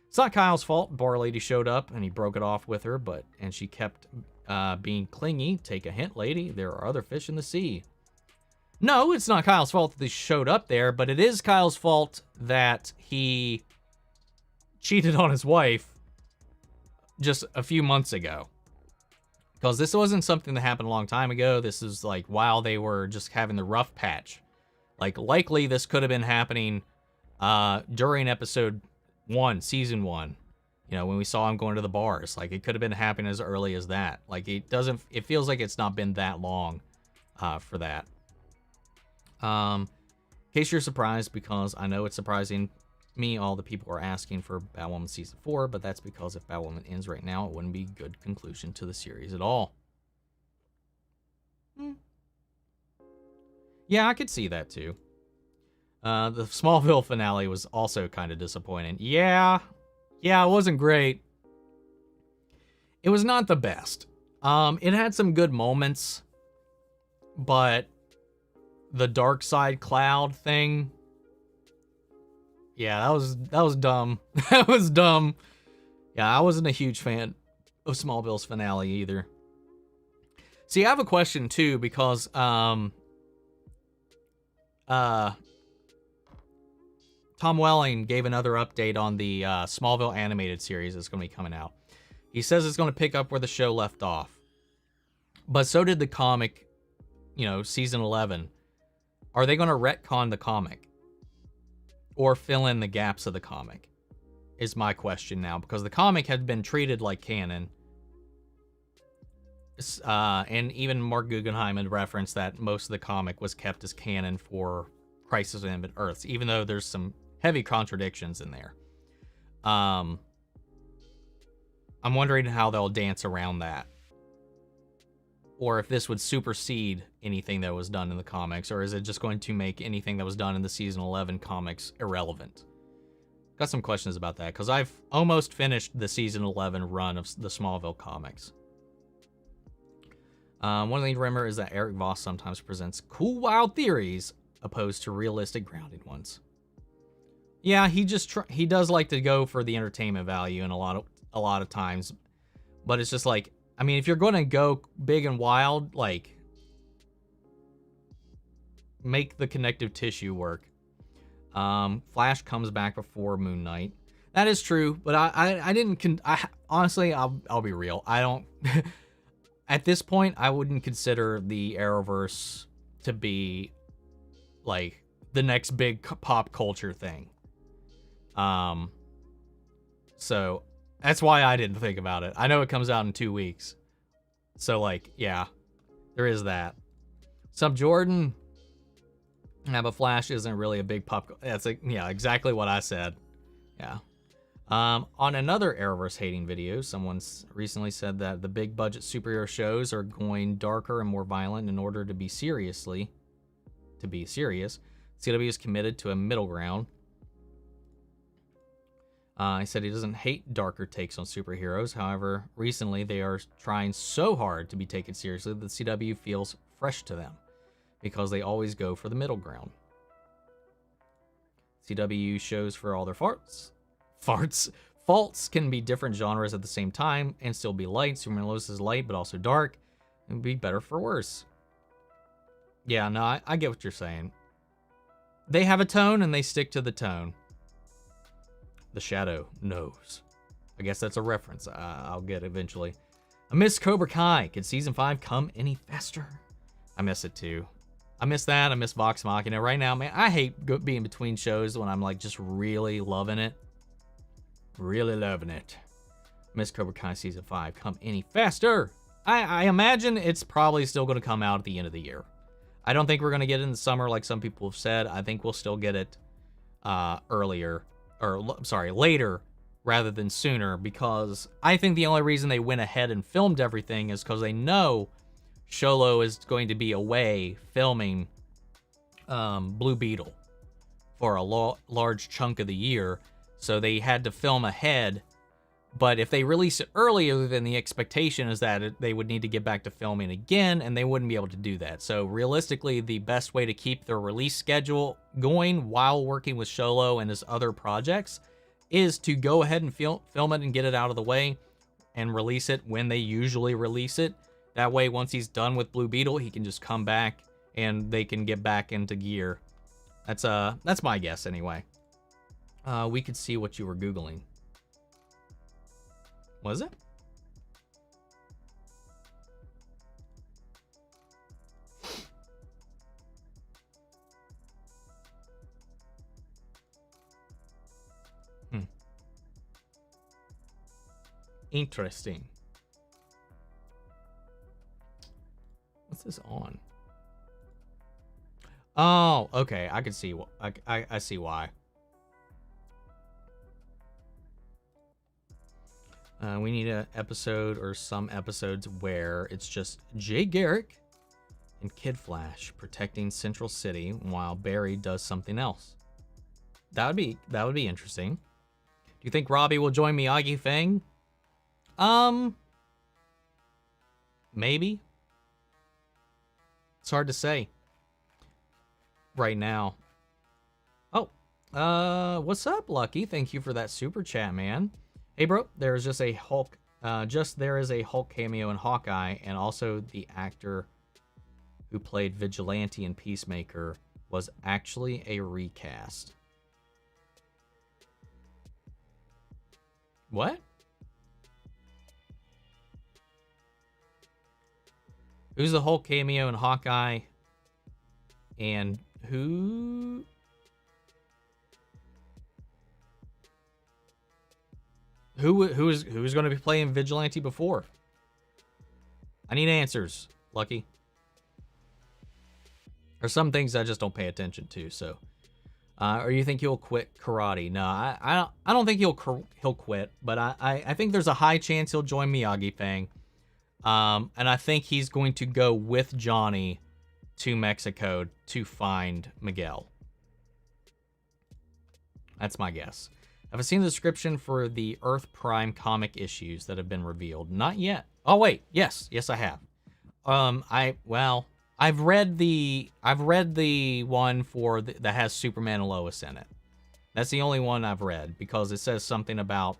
It's not Kyle's fault. Bar lady showed up and he broke it off with her, and she kept being clingy. Take a hint, lady. There are other fish in the sea. No, it's not Kyle's fault that they showed up there, but it is Kyle's fault that he cheated on his wife just a few months ago. Because this wasn't something that happened a long time ago. This is like while they were just having the rough patch. Like, likely this could have been happening during episode 1, season 1. You know, when we saw him going to the bars. Like, it could have been happening as early as that. Like, it feels like it's not been that long for that. In case you're surprised, because I know it's surprising me, all the people are asking for Batwoman season 4, but that's because if Batwoman ends right now, it wouldn't be a good conclusion to the series at all. Yeah, I could see that too. The Smallville finale was also kind of disappointing. Yeah, it wasn't great. It was not the best. It had some good moments, but the dark side cloud thing, yeah, that was dumb. That was dumb. Yeah, I wasn't a huge fan of Smallville's finale either. See, I have a question too, because Tom Welling gave another update on the Smallville animated series that's going to be coming out. He says it's going to pick up where the show left off. But so did the comic, season 11. Are they going to retcon the comic? Or fill in the gaps of the comic? Is my question now. Because the comic had been treated like canon. And even Mark Guggenheim had referenced that most of the comic was kept as canon for Crisis on Infinite Earths. Even though there's some heavy contradictions in there. I'm wondering how they'll dance around that. Or if this would supersede anything that was done in the comics, or is it just going to make anything that was done in the season 11 comics irrelevant? Got some questions about that, because I've almost finished the season 11 run of the Smallville comics. One thing to remember is that Eric Voss sometimes presents cool, wild theories opposed to realistic, grounded ones. Yeah, he does like to go for the entertainment value in a lot of times, but it's just like, I mean, if you're going to go big and wild, like, make the connective tissue work. Flash comes back before Moon Knight. That is true, but I didn't. Honestly, I'll be real. I don't. At this point, I wouldn't consider the Arrowverse to be like the next big pop culture thing. So that's why I didn't think about it. I know it comes out in 2 weeks. So, like, yeah, there is that. Sup, Jordan? Yeah, but Flash isn't really a big pop. That's like, yeah, exactly what I said. Yeah. On another Arrowverse hating video, someone's recently said that the big budget superhero shows are going darker and more violent in order to be serious. CW is committed to a middle ground. He said he doesn't hate darker takes on superheroes. However, recently they are trying so hard to be taken seriously that CW feels fresh to them because they always go for the middle ground. CW shows for all their faults can be different genres at the same time and still be light. Superman and Lois is light but also dark. It would be better for worse. Yeah, no, I get what you're saying. They have a tone and they stick to the tone. The Shadow knows. I guess that's a reference I'll get eventually. I miss Cobra Kai. Could season 5 come any faster? I miss it too. I miss that. I miss Vox Machina. Right now, man, I hate being between shows when I'm like just really loving it. Really loving it. Miss Cobra Kai season 5 come any faster? I imagine it's probably still going to come out at the end of the year. I don't think we're going to get it in the summer like some people have said. I think we'll still get it later rather than sooner, because I think the only reason they went ahead and filmed everything is because they know Sholo is going to be away filming Blue Beetle for a large chunk of the year, so they had to film ahead. But if they release it earlier, then the expectation is that they would need to get back to filming again, and they wouldn't be able to do that. So realistically, the best way to keep their release schedule going while working with Sholo and his other projects is to go ahead and film it and get it out of the way and release it when they usually release it. That way, once he's done with Blue Beetle, he can just come back and they can get back into gear. That's my guess anyway. We could see what you were Googling. Was it? Interesting. What's this on? Oh, okay. I can see. I see why. We need an episode or some episodes where it's just Jay Garrick and Kid Flash protecting Central City while Barry does something else. That would be interesting. Do you think Robbie will join Miyagi Fang? Maybe. It's hard to say right now. Oh, what's up, Lucky? Thank you for that super chat, man. Hey, bro, there is a Hulk cameo in Hawkeye, and also the actor who played Vigilante in Peacemaker was actually a recast. What? Who's the Hulk cameo in Hawkeye? And who's going to be playing Vigilante before? I need answers, Lucky. There's some things I just don't pay attention to. So, or you think he'll quit karate? No, I don't think he'll quit. But I think there's a high chance he'll join Miyagi Fang. And I think he's going to go with Johnny to Mexico to find Miguel. That's my guess. Have I seen the description for the Earth Prime comic issues that have been revealed? Not yet. Oh wait, yes, I have. I've read the one for that has Superman and Lois in it. That's the only one I've read because it says something about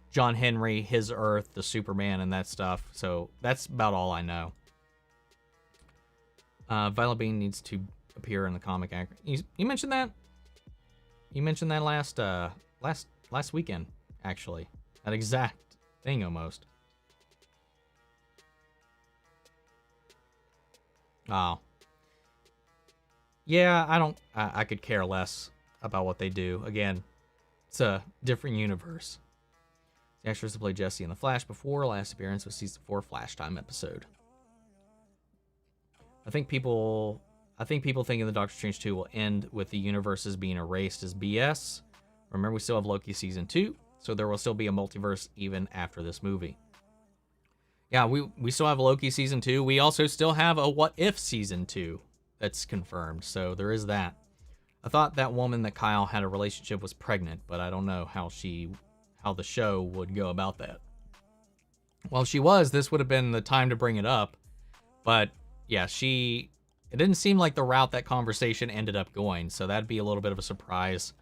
John Henry, his Earth, the Superman, and that stuff. So that's about all I know. Violet Bean needs to appear in the comic. You mentioned that. You mentioned that last weekend, actually. That exact thing, almost. Oh. Yeah, I could care less about what they do. Again, it's a different universe. The actress to play Jesse in The Flash before. Last appearance was season 4 Flash Time episode. I think people I think people thinking the Doctor Strange 2 will end with the universes being erased is BS. Remember, we still have Loki Season 2, so there will still be a multiverse even after this movie. Yeah, we still have Loki Season 2. We also still have a What If Season 2 that's confirmed, so there is that. I thought that woman that Kyle had a relationship was pregnant, but I don't know how the show would go about that. Well, if she was, this would have been the time to bring it up. But yeah, it didn't seem like the route that conversation ended up going, so that'd be a little bit of a surprise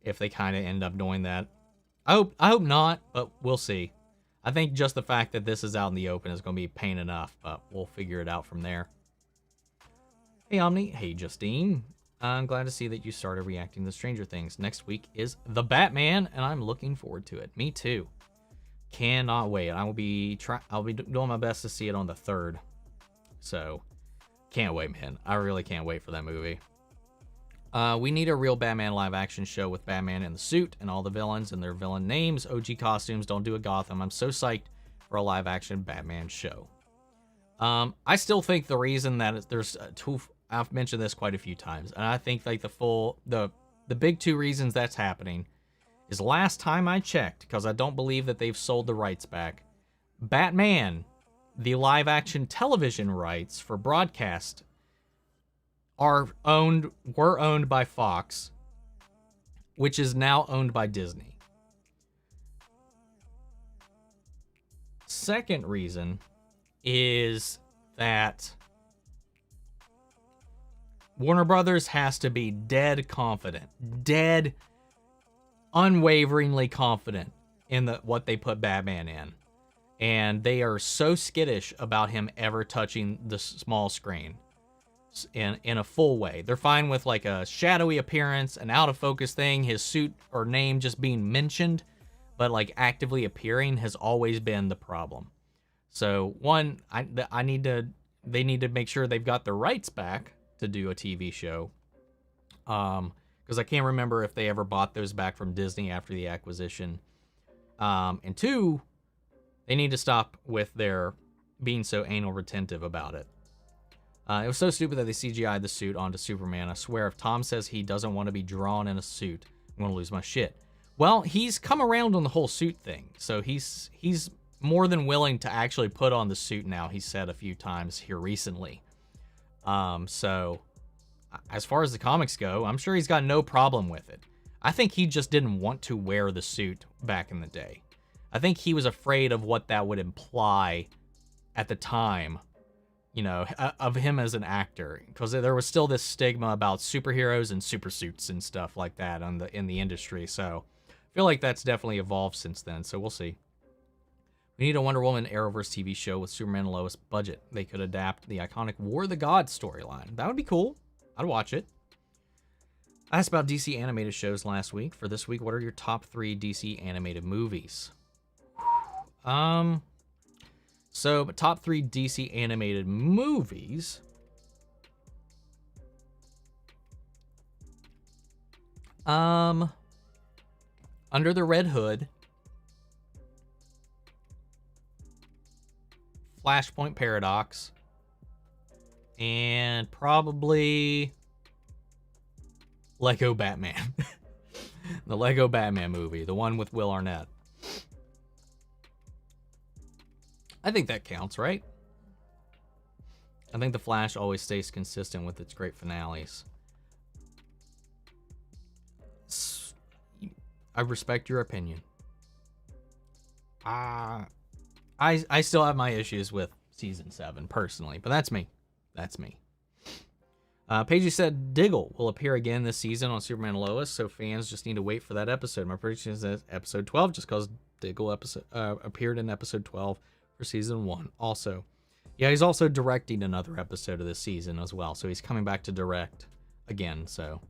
if they kind of end up doing that. I hope not, but we'll see. I think just the fact that this is out in the open is going to be pain enough, but we'll figure it out from there. Hey, Omni. Hey, Justine. I'm glad to see that you started reacting to Stranger Things. Next week is The Batman, and I'm looking forward to it. Me too. Cannot wait. I'll be doing my best to see it on the 3rd. So, can't wait, man. I really can't wait for that movie. We need a real Batman live action show with Batman in the suit and all the villains and their villain names, OG costumes. Don't do a Gotham. I'm so psyched for a live action Batman show. I still think the reason that there's I've mentioned this quite a few times, and I think like the big two reasons that's happening is last time I checked, because I don't believe that they've sold the rights back. Batman, the live action television rights for broadcast were owned by Fox, which is now owned by Disney. Second reason is that Warner Brothers has to be dead unwaveringly confident in what they put Batman in. And they are so skittish about him ever touching the small screen in a full way. They're fine with like a shadowy appearance, an out of focus thing, his suit or name just being mentioned, but like actively appearing has always been the problem. So one, they need to make sure they've got the rights back to do a TV show. Because I can't remember if they ever bought those back from Disney after the acquisition. And two, they need to stop with their being so anal retentive about it. It was so stupid that they CGI'd the suit onto Superman. I swear, if Tom says he doesn't want to be drawn in a suit, I'm going to lose my shit. Well, he's come around on the whole suit thing. So he's more than willing to actually put on the suit now, he's said a few times here recently. So as far as the comics go, I'm sure he's got no problem with it. I think he just didn't want to wear the suit back in the day. I think he was afraid of what that would imply at the time, you know, of him as an actor, because there was still this stigma about superheroes and super suits and stuff like that in the industry. So I feel like that's definitely evolved since then. So we'll see. We need a Wonder Woman Arrowverse TV show with Superman and Lois budget. They could adapt the iconic War of the Gods storyline. That would be cool. I'd watch it. I asked about DC animated shows last week. For this week, what are your top 3 DC animated movies? So top 3 DC animated movies. Under the Red Hood, Flashpoint Paradox, and probably Lego Batman. The Lego Batman movie, the one with Will Arnett. I think that counts, right? I think The Flash always stays consistent with its great finales. I respect your opinion. I still have my issues with season 7 personally, but that's me. That's me. Paige said Diggle will appear again this season on Superman and Lois, so fans just need to wait for that episode. My prediction is that episode 12, just because Diggle appeared in episode 12 for season 1. Also, yeah, he's also directing another episode of this season as well, so he's coming back to direct again. So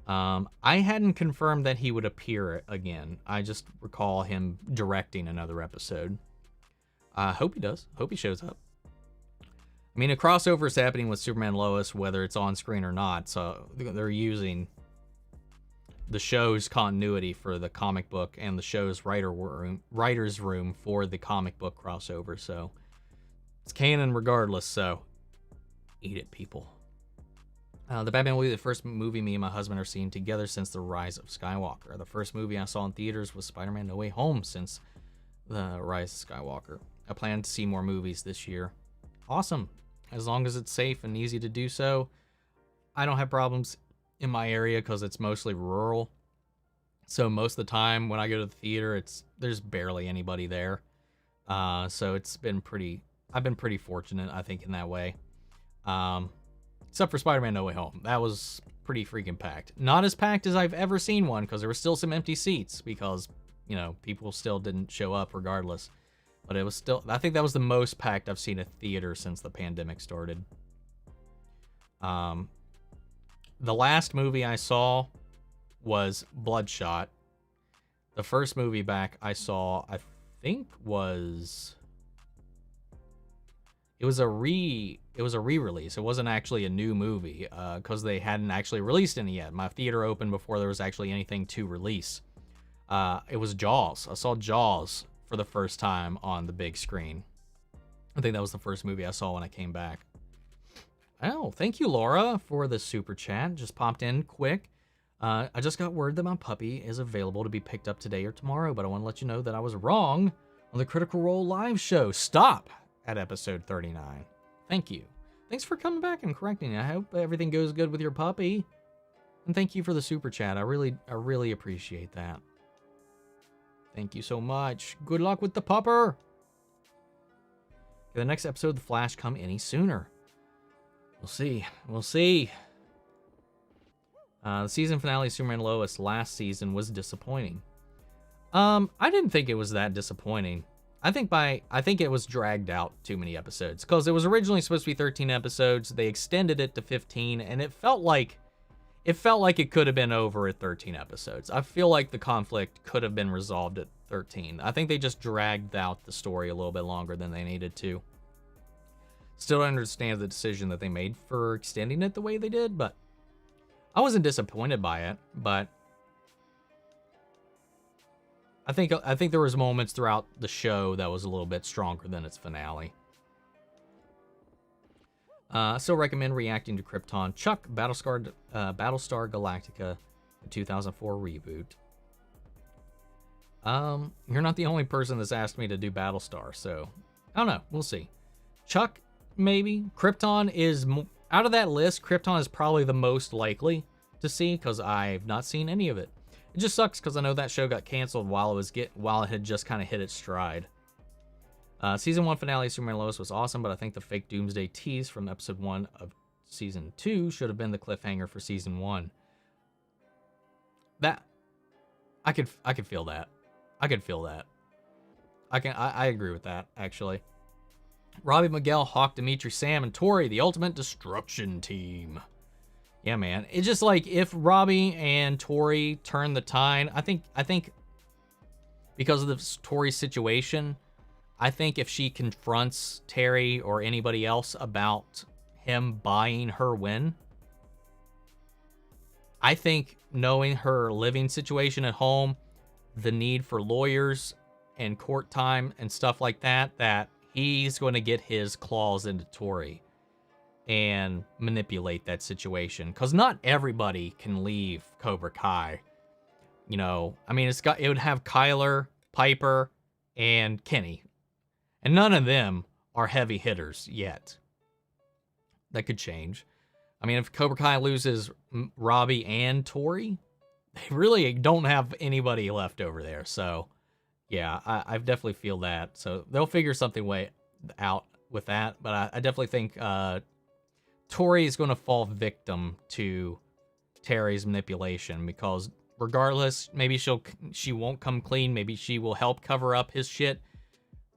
I hadn't confirmed that he would appear again. I just recall him directing another episode. I hope he does. Hope he shows up. I mean, a crossover is happening with Superman and Lois, whether it's on screen or not. So they're using the show's continuity for the comic book and the show's writer's room for the comic book crossover. So it's canon regardless. So eat it, people. The Batman will be the first movie me and my husband are seeing together since The Rise of Skywalker. The first movie I saw in theaters was Spider-Man No Way Home since The Rise of Skywalker. I plan to see more movies this year. Awesome. As long as it's safe and easy to do so. I don't have problems in my area because it's mostly rural. So most of the time when I go to the theater, there's barely anybody there. So I've been pretty fortunate, I think, in that way. Except for Spider-Man No Way Home. That was pretty freaking packed. Not as packed as I've ever seen one, because there were still some empty seats, because, people still didn't show up regardless. But it was still, I think that was the most packed I've seen a theater since the pandemic started. The last movie I saw was Bloodshot. The first movie back I saw, I think was... It was a re-release. It wasn't actually a new movie because they hadn't actually released any yet. My theater opened before there was actually anything to release. It was Jaws. I saw Jaws for the first time on the big screen. I think that was the first movie I saw when I came back. Oh, thank you, Laura, for the super chat. Just popped in quick. I just got word that my puppy is available to be picked up today or tomorrow, but I want to let you know that I was wrong on the Critical Role live show. Stop at episode 39. Thank you. Thanks for coming back and correcting me. I hope everything goes good with your puppy. And thank you for the super chat. I really appreciate that. Thank you so much. Good luck with the pupper. The next episode of The Flash come any sooner? We'll see. We'll see. The season finale of Superman Lois last season was disappointing. I didn't think it was that disappointing. I think it was dragged out too many episodes because it was originally supposed to be 13 episodes. They extended it to 15, and it felt like it could have been over at 13 episodes. I feel like the conflict could have been resolved at 13. I think they just dragged out the story a little bit longer than they needed to. Still don't understand the decision that they made for extending it the way they did, but I wasn't disappointed by it, but I think there was moments throughout the show that was a little bit stronger than its finale. I still recommend reacting to Krypton. Chuck, Battlestar Galactica, the 2004 reboot. You're not the only person that's asked me to do Battlestar, so I don't know. We'll see. Chuck, maybe. Krypton is, out of that list, Krypton is probably the most likely to see because I've not seen any of it. It just sucks because I know that show got canceled while it had just kind of hit its stride. Season 1 finale of Superman Lois was awesome, but I think the fake Doomsday tease from episode 1 of season 2 should have been the cliffhanger for season 1. That I could feel that. I could feel that. I agree with that, actually. Robbie, Miguel, Hawk, Dimitri, Sam, and Tori, the ultimate destruction team. Yeah, man. It's just like if Robbie and Tori turn the tide, I think because of the Tori situation, I think if she confronts Terry or anybody else about him buying her win, I think knowing her living situation at home, the need for lawyers and court time and stuff like that, that he's going to get his claws into Tori and manipulate that situation. Because not everybody can leave Cobra Kai. I mean, it would have Kyler, Piper, and Kenny. And none of them are heavy hitters yet. That could change. I mean, if Cobra Kai loses Robbie and Tori, they really don't have anybody left over there. So, yeah, I definitely feel that. So they'll figure something out with that. But I definitely think Tori is going to fall victim to Terry's manipulation because regardless, maybe she won't come clean. Maybe she will help cover up his shit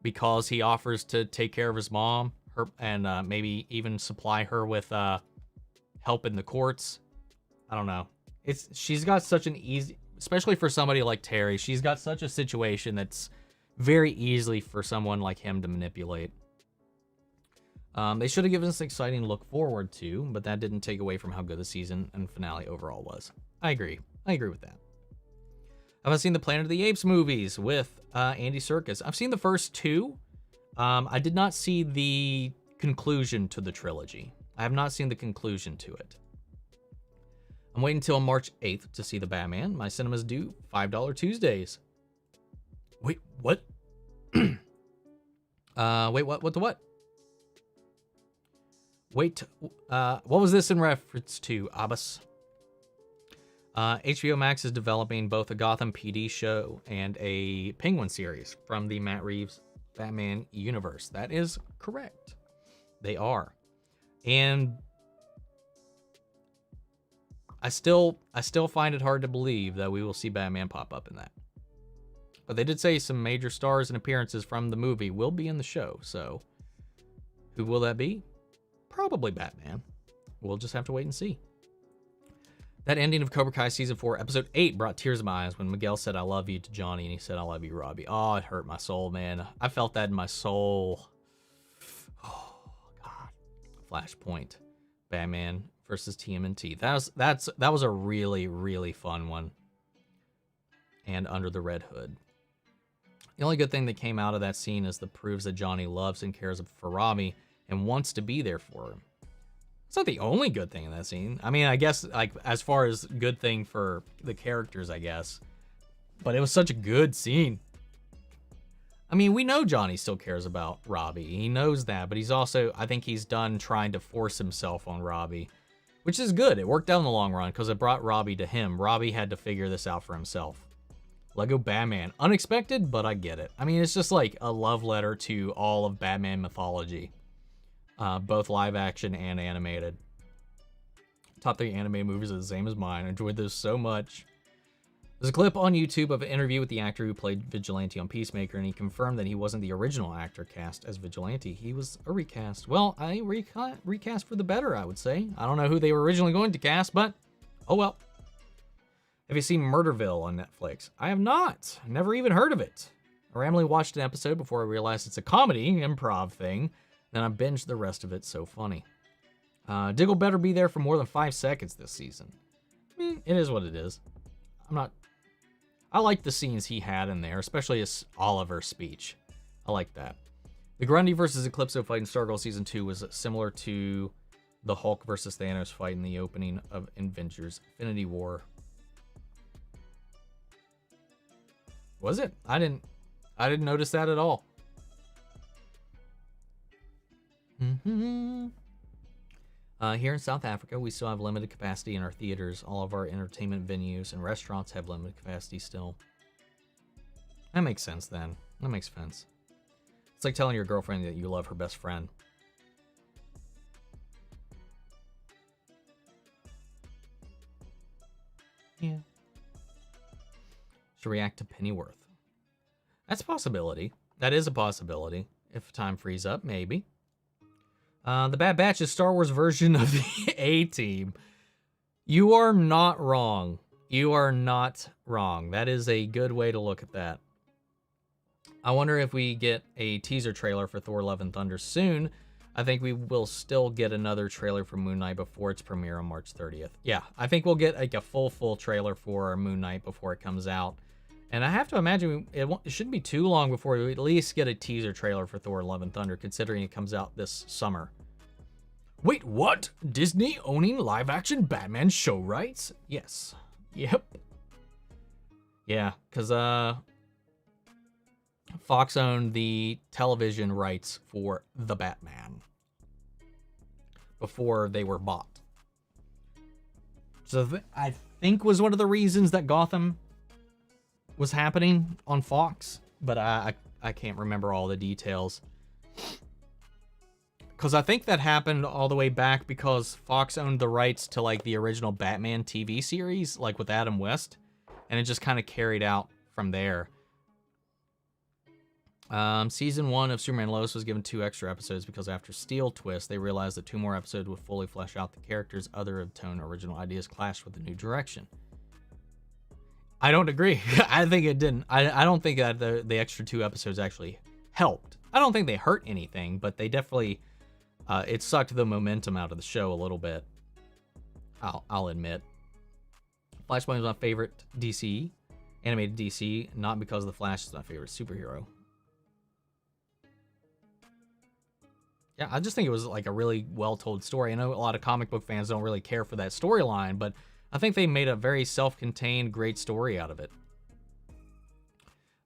because he offers to take care of his mom and maybe even supply her with help in the courts. I don't know. She's got such an easy, especially for somebody like Terry, she's got such a situation that's very easily for someone like him to manipulate. They should have given us an exciting look forward to, but that didn't take away from how good the season and finale overall was. I agree with that. Have I seen the Planet of the Apes movies with Andy Serkis? I've seen the first two. I did not see the conclusion to the trilogy. I have not seen the conclusion to it. I'm waiting until March 8th to see the Batman. My cinemas do $5 Tuesdays. Wait, what? Wait, what? What the what? Wait, what was this in reference to, Abbas? HBO Max is developing both a Gotham PD show and a Penguin series from the Matt Reeves Batman universe. That is correct. They are. And I still find it hard to believe that we will see Batman pop up in that. But they did say some major stars and appearances from the movie will be in the show. So who will that be? Probably Batman. We'll just have to wait and see. That ending of Cobra Kai Season 4, Episode 8 brought tears in my eyes when Miguel said, "I love you" to Johnny, and he said, "I love you, Robbie." Oh, it hurt my soul, man. I felt that in my soul. Oh, God. Flashpoint. Batman versus TMNT. That was a really, really fun one. And Under the Red Hood. The only good thing that came out of that scene is the proves that Johnny loves and cares for Robbie and wants to be there for him. It's not the only good thing in that scene. I mean, I guess, like, as far as good thing for the characters, I guess. But it was such a good scene. I mean, we know Johnny still cares about Robbie. He knows that, but he's also, I think he's done trying to force himself on Robbie, which is good. It worked out in the long run because it brought Robbie to him. Robbie had to figure this out for himself. Lego Batman. Unexpected, but I get it. I mean, it's just like a love letter to all of Batman mythology. Both live action and animated. Top 3 animated movies are the same as mine. I enjoyed those so much. There's a clip on YouTube of an interview with the actor who played Vigilante on Peacemaker, and he confirmed that he wasn't the original actor cast as Vigilante. He was a recast. Well, I recast for the better, I would say. I don't know who they were originally going to cast, but oh well. Have you seen Murderville on Netflix? I have not. Never even heard of it. I randomly watched an episode before I realized it's a comedy, improv thing. Then I binged the rest of it. So funny. Diggle better be there for more than 5 seconds this season. I mean, it is what it is. I like the scenes he had in there, especially his Oliver speech. I like that. The Grundy versus Eclipso fight in Stargirl Season 2 was similar to the Hulk versus Thanos fight in the opening of Avengers Infinity War. Was it? I didn't notice that at all. Here in South Africa, we still have limited capacity in our theaters. All of our entertainment venues and restaurants have limited capacity still. That makes sense then. That makes sense. It's like telling your girlfriend that you love her best friend. Yeah. Should react to Pennyworth. That's a possibility. That is a possibility. If time frees up, maybe. The Bad Batch is Star Wars version of the A-Team. You are not wrong. You are not wrong. That is a good way to look at that. I wonder if we get a teaser trailer for Thor: Love and Thunder soon. I think we will still get another trailer for Moon Knight before its premiere on March 30th. Yeah, I think we'll get like a full trailer for Moon Knight before it comes out. And I have to imagine it shouldn't be too long before we at least get a teaser trailer for Thor: Love and Thunder, considering it comes out this summer. Wait, what? Disney owning live-action Batman show rights? Yes. Yep. Yeah, because Fox owned the television rights for the Batman before they were bought. So I think was one of the reasons that Gotham was happening on Fox, but I can't remember all the details. Because I think that happened all the way back because Fox owned the rights to like the original Batman TV series, like with Adam West, and it just kind of carried out from there. Season 1 of Superman Lois was given 2 extra episodes because after Steel Twist, they realized that 2 more episodes would fully flesh out the characters' other of tone original ideas clashed with the new direction. I don't agree. I think it didn't. I don't think that the extra 2 episodes actually helped. I don't think they hurt anything, but they definitely... it sucked the momentum out of the show a little bit. I'll admit. Flashpoint was my favorite DC, animated DC, not because The Flash is my favorite superhero. Yeah, I just think it was like a really well-told story. I know a lot of comic book fans don't really care for that storyline, but I think they made a very self-contained, great story out of it.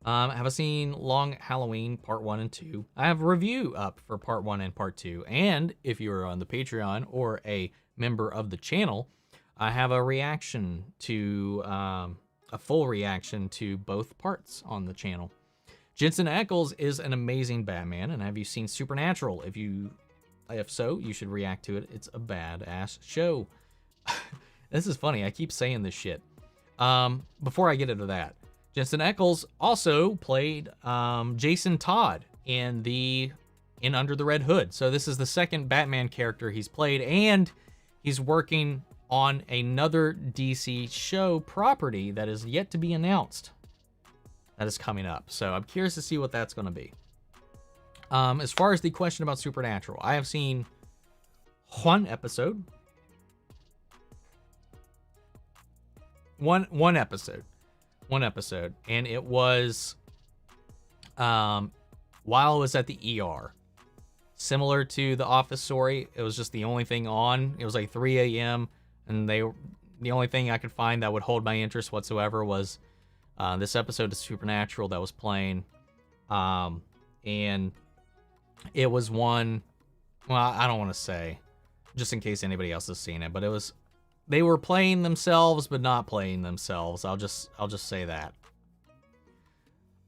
Have I seen Long Halloween Part 1 and 2? I have a review up for Part 1 and Part 2. And if you're on the Patreon or a member of the channel, I have a reaction to, a full reaction to both parts on the channel. Jensen Ackles is an amazing Batman, and have you seen Supernatural? If so, you should react to it. It's a badass show. This is funny. I keep saying this shit. Before I get into that, Jensen Ackles also played Jason Todd in Under the Red Hood. So this is the second Batman character he's played, and he's working on another DC show property that is yet to be announced. That is coming up. So I'm curious to see what that's going to be. As far as the question about Supernatural, I have seen one episode. One episode. And it was while I was at the ER. Similar to the Office story, it was just the only thing on. It was like 3 a.m. and the only thing I could find that would hold my interest whatsoever was this episode of Supernatural that was playing. And it was one, well, I don't want to say, just in case anybody else has seen it, but it was, they were playing themselves, but not playing themselves. I'll just say that.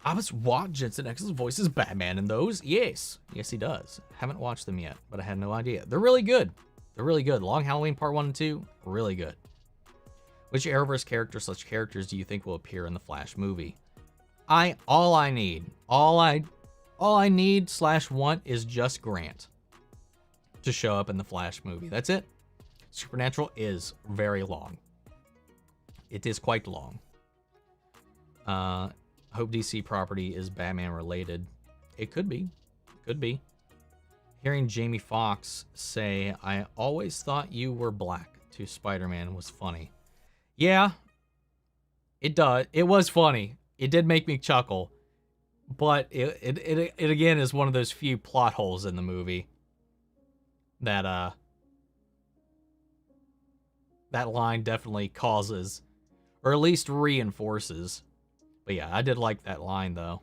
I was watching Jensen Ackles' voice as Batman in those. Yes, he does. Haven't watched them yet, but I had no idea. They're really good. Long Halloween Part 1 and 2, really good. Which Arrowverse characters do you think will appear in the Flash movie? All I need / want is just Grant to show up in the Flash movie. That's it. Supernatural is very long. It is quite long. Hope DC property is Batman related. It could be. Hearing Jamie Foxx say, "I always thought you were black" to Spider-Man was funny. Yeah, it does. It was funny. It did make me chuckle. But it again is one of those few plot holes in the movie that that line definitely causes, or at least reinforces. But yeah, I did like that line though.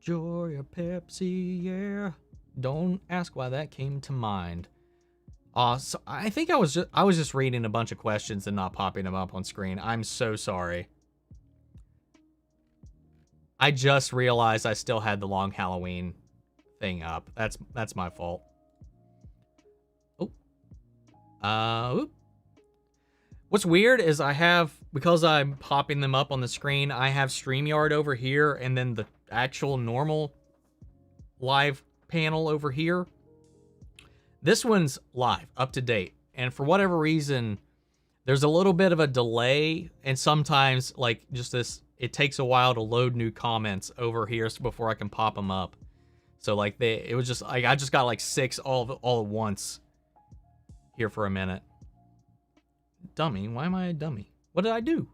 Joy or Pepsi, yeah. Don't ask why that came to mind. So I think I was just reading a bunch of questions and not popping them up on screen. I'm so sorry. I just realized I still had the Long Halloween thing up. That's my fault. Oh. What's weird is because I'm popping them up on the screen, I have StreamYard over here and then the actual normal live panel over here. This one's live, up to date. And for whatever reason, there's a little bit of a delay. And sometimes, like, just this, it takes a while to load new comments over here before I can pop them up. So, like, it was just, like, I just got, like, 6 all at once here for a minute. Dummy? Why am I a dummy? What did I do?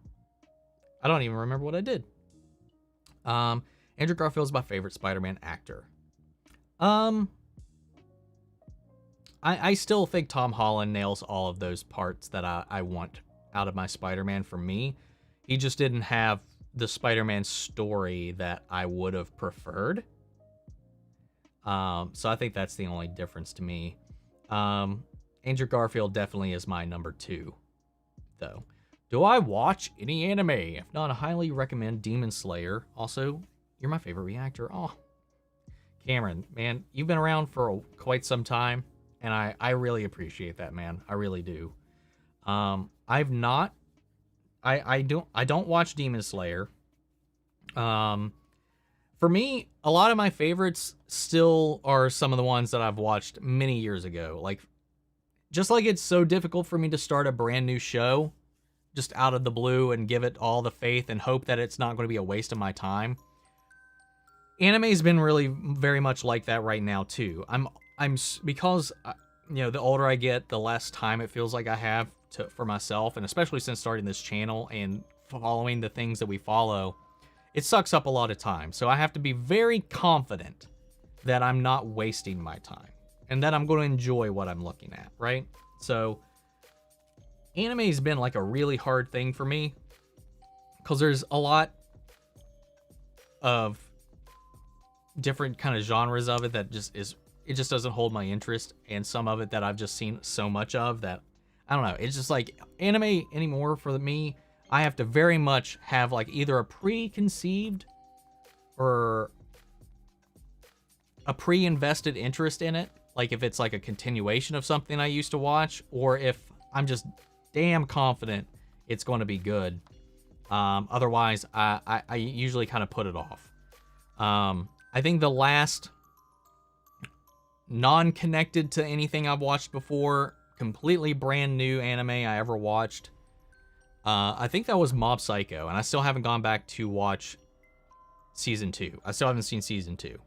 I don't even remember what I did. Andrew Garfield's my favorite Spider-Man actor. I still think Tom Holland nails all of those parts that I want out of my Spider-Man for me. He just didn't have the Spider-Man story that I would have preferred. So I think that's the only difference to me. Andrew Garfield definitely is my number 2, though. Do I watch any anime? If not, I highly recommend Demon Slayer. Also, you're my favorite reactor. Oh, Cameron, man, you've been around for quite some time. And I really appreciate that, man. I really do. I don't watch Demon Slayer. For me, a lot of my favorites still are some of the ones that I've watched many years ago. Like, just like it's so difficult for me to start a brand new show just out of the blue and give it all the faith and hope that it's not going to be a waste of my time. Anime's been really very much like that right now too. Because, you know, the older I get, the less time it feels like I have for myself, and especially since starting this channel and following the things that we follow, it sucks up a lot of time. So I have to be very confident that I'm not wasting my time and that I'm going to enjoy what I'm looking at, right? So anime's been like a really hard thing for me because there's a lot of different kind of genres of it that it just doesn't hold my interest, and some of it that I've just seen so much of that I don't know. It's just like anime anymore for me. I have to very much have like either a preconceived or a pre-invested interest in it. Like if it's like a continuation of something I used to watch, or if I'm just damn confident it's going to be good. Otherwise, I usually kind of put it off. I think the last non-connected to anything I've watched before, completely brand new anime I ever watched, I think that was Mob Psycho, and I still haven't gone back to watch season 2. I still haven't seen season 2.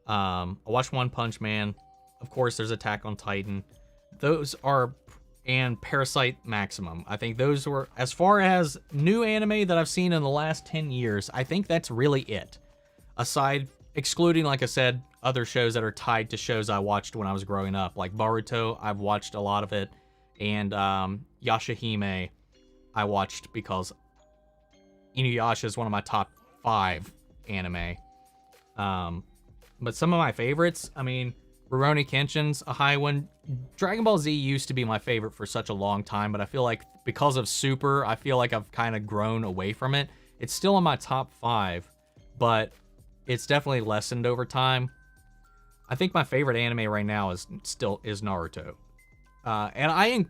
I watched One Punch Man. Of course, there's Attack on Titan. Those are, and Parasite Maximum. I think those were, as far as new anime that I've seen in the last 10 years, I think that's really it. Aside, excluding, like I said, other shows that are tied to shows I watched when I was growing up. Like Boruto, I've watched a lot of it. And Yashahime, I watched because Inuyasha is one of my top 5 anime. But some of my favorites, I mean, Rurouni Kenshin's a high one. Dragon Ball Z used to be my favorite for such a long time, but I feel like because of Super, I feel like I've kind of grown away from it. It's still in my top 5, but it's definitely lessened over time. I think my favorite anime right now is Naruto. And I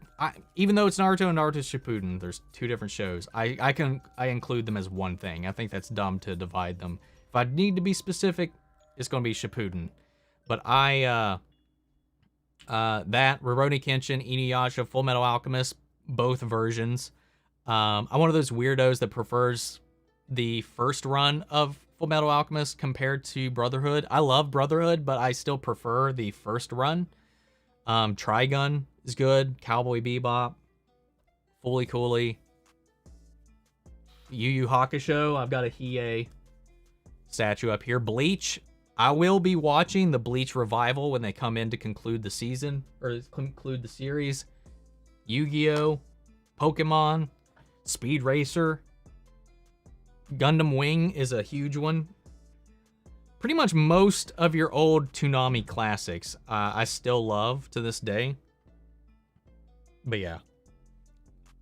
even though it's Naruto and Naruto Shippuden, there's 2 different shows. I include them as one thing. I think that's dumb to divide them. If I need to be specific, it's going to be Shippuden. But that, Rurouni Kenshin, Inuyasha, Full Metal Alchemist, both versions. I'm one of those weirdos that prefers the first run of Full Metal Alchemist compared to Brotherhood. I love Brotherhood, but I still prefer the first run. Trigun is good. Cowboy Bebop, Fooly Cooly, Yu Yu Hakusho. I've got a Hiei statue up here. Bleach. I will be watching the Bleach revival when they come in to conclude the season, or conclude the series. Yu-Gi-Oh! Pokemon, Speed Racer, Gundam Wing is a huge one. Pretty much most of your old Toonami classics, I still love to this day. But yeah,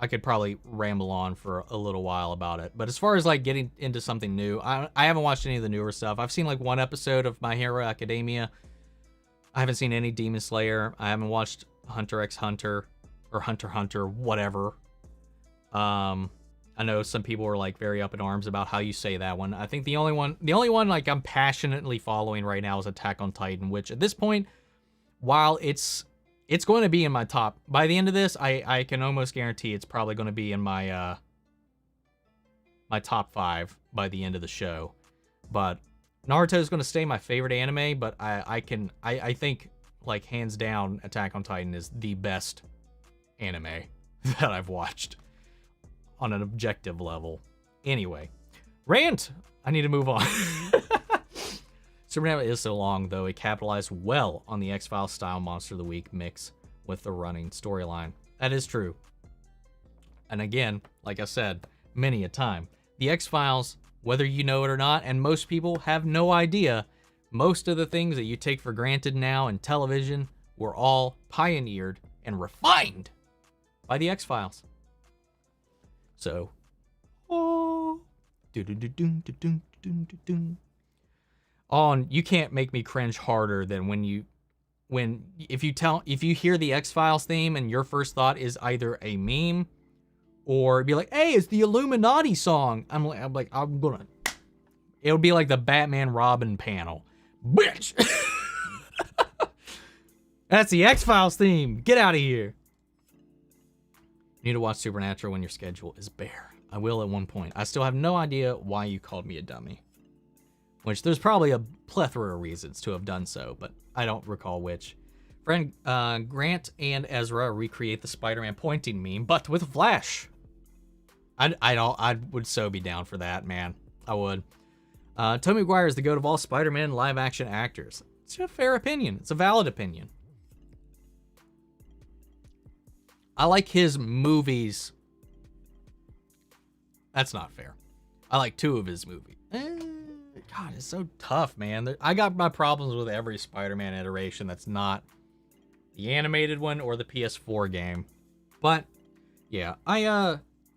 I could probably ramble on for a little while about it. But as far as like getting into something new, I haven't watched any of the newer stuff. I've seen like 1 episode of My Hero Academia. I haven't seen any Demon Slayer. I haven't watched Hunter x Hunter or Hunter x Hunter, whatever. I know some people were like very up in arms about how you say that one. I think the only one like I'm passionately following right now is Attack on Titan, which at this point, while it's going to be in my top. By the end of this, I can almost guarantee it's probably going to be in my my top 5 by the end of the show. But Naruto is going to stay my favorite anime, but I think like hands down Attack on Titan is the best anime that I've watched on an objective level. Anyway, rant. I need to move on. Supernatural is so long, though, it capitalized well on the X-Files style Monster of the Week mix with the running storyline. That is true. And again, like I said, many a time, the X-Files, whether you know it or not, and most people have no idea, most of the things that you take for granted now in television were all pioneered and refined by the X-Files. So, oh, you can't make me cringe harder than if you hear the X-Files theme and your first thought is either a meme or be like, hey, it's the Illuminati song. It'll be like the Batman Robin panel. Bitch! That's the X-Files theme. Get out of here. You need to watch Supernatural when your schedule is bare. I will at one point. I still have no idea why you called me a dummy. Which there's probably a plethora of reasons to have done so, but I don't recall which. Friend Grant and Ezra recreate the Spider-Man pointing meme, but with Flash. I would so be down for that, man. I would. Tobey Maguire is the GOAT of all Spider-Man live-action actors. It's a fair opinion. It's a valid opinion. I like his movies. That's not fair. I like 2 of his movies. God, it's so tough, man. I got my problems with every Spider-Man iteration that's not the animated one or the PS4 game. But yeah,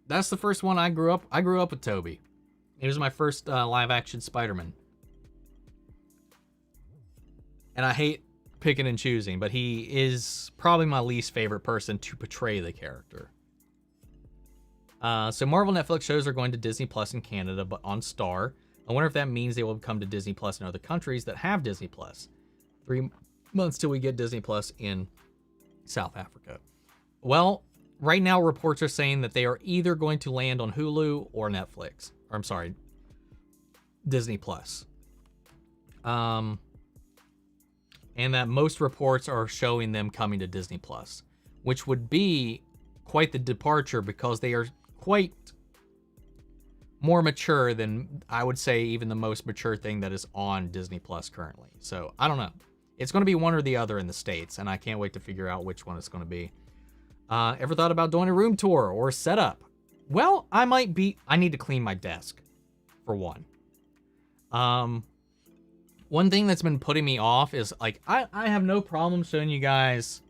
that's the first one I grew up with Tobey. He was my first live-action Spider-Man. And I hate picking and choosing, but he is probably my least favorite person to portray the character. So Marvel Netflix shows are going to Disney Plus in Canada, but on Star. I wonder if that means they will come to Disney Plus in other countries that have Disney Plus. 3 months till we get Disney Plus in South Africa. Well, right now reports are saying that they are either going to land on Hulu or Netflix. Or I'm sorry, Disney Plus. And that most reports are showing them coming to Disney Plus, which would be quite the departure because they are quite more mature than, I would say, even the most mature thing that is on Disney Plus currently. So I don't know. It's going to be one or the other in the States, and I can't wait to figure out which one it's going to be. Ever thought about doing a room tour or setup? Well, I need to clean my desk, for one. One thing that's been putting me off is, like, I have no problem showing you guys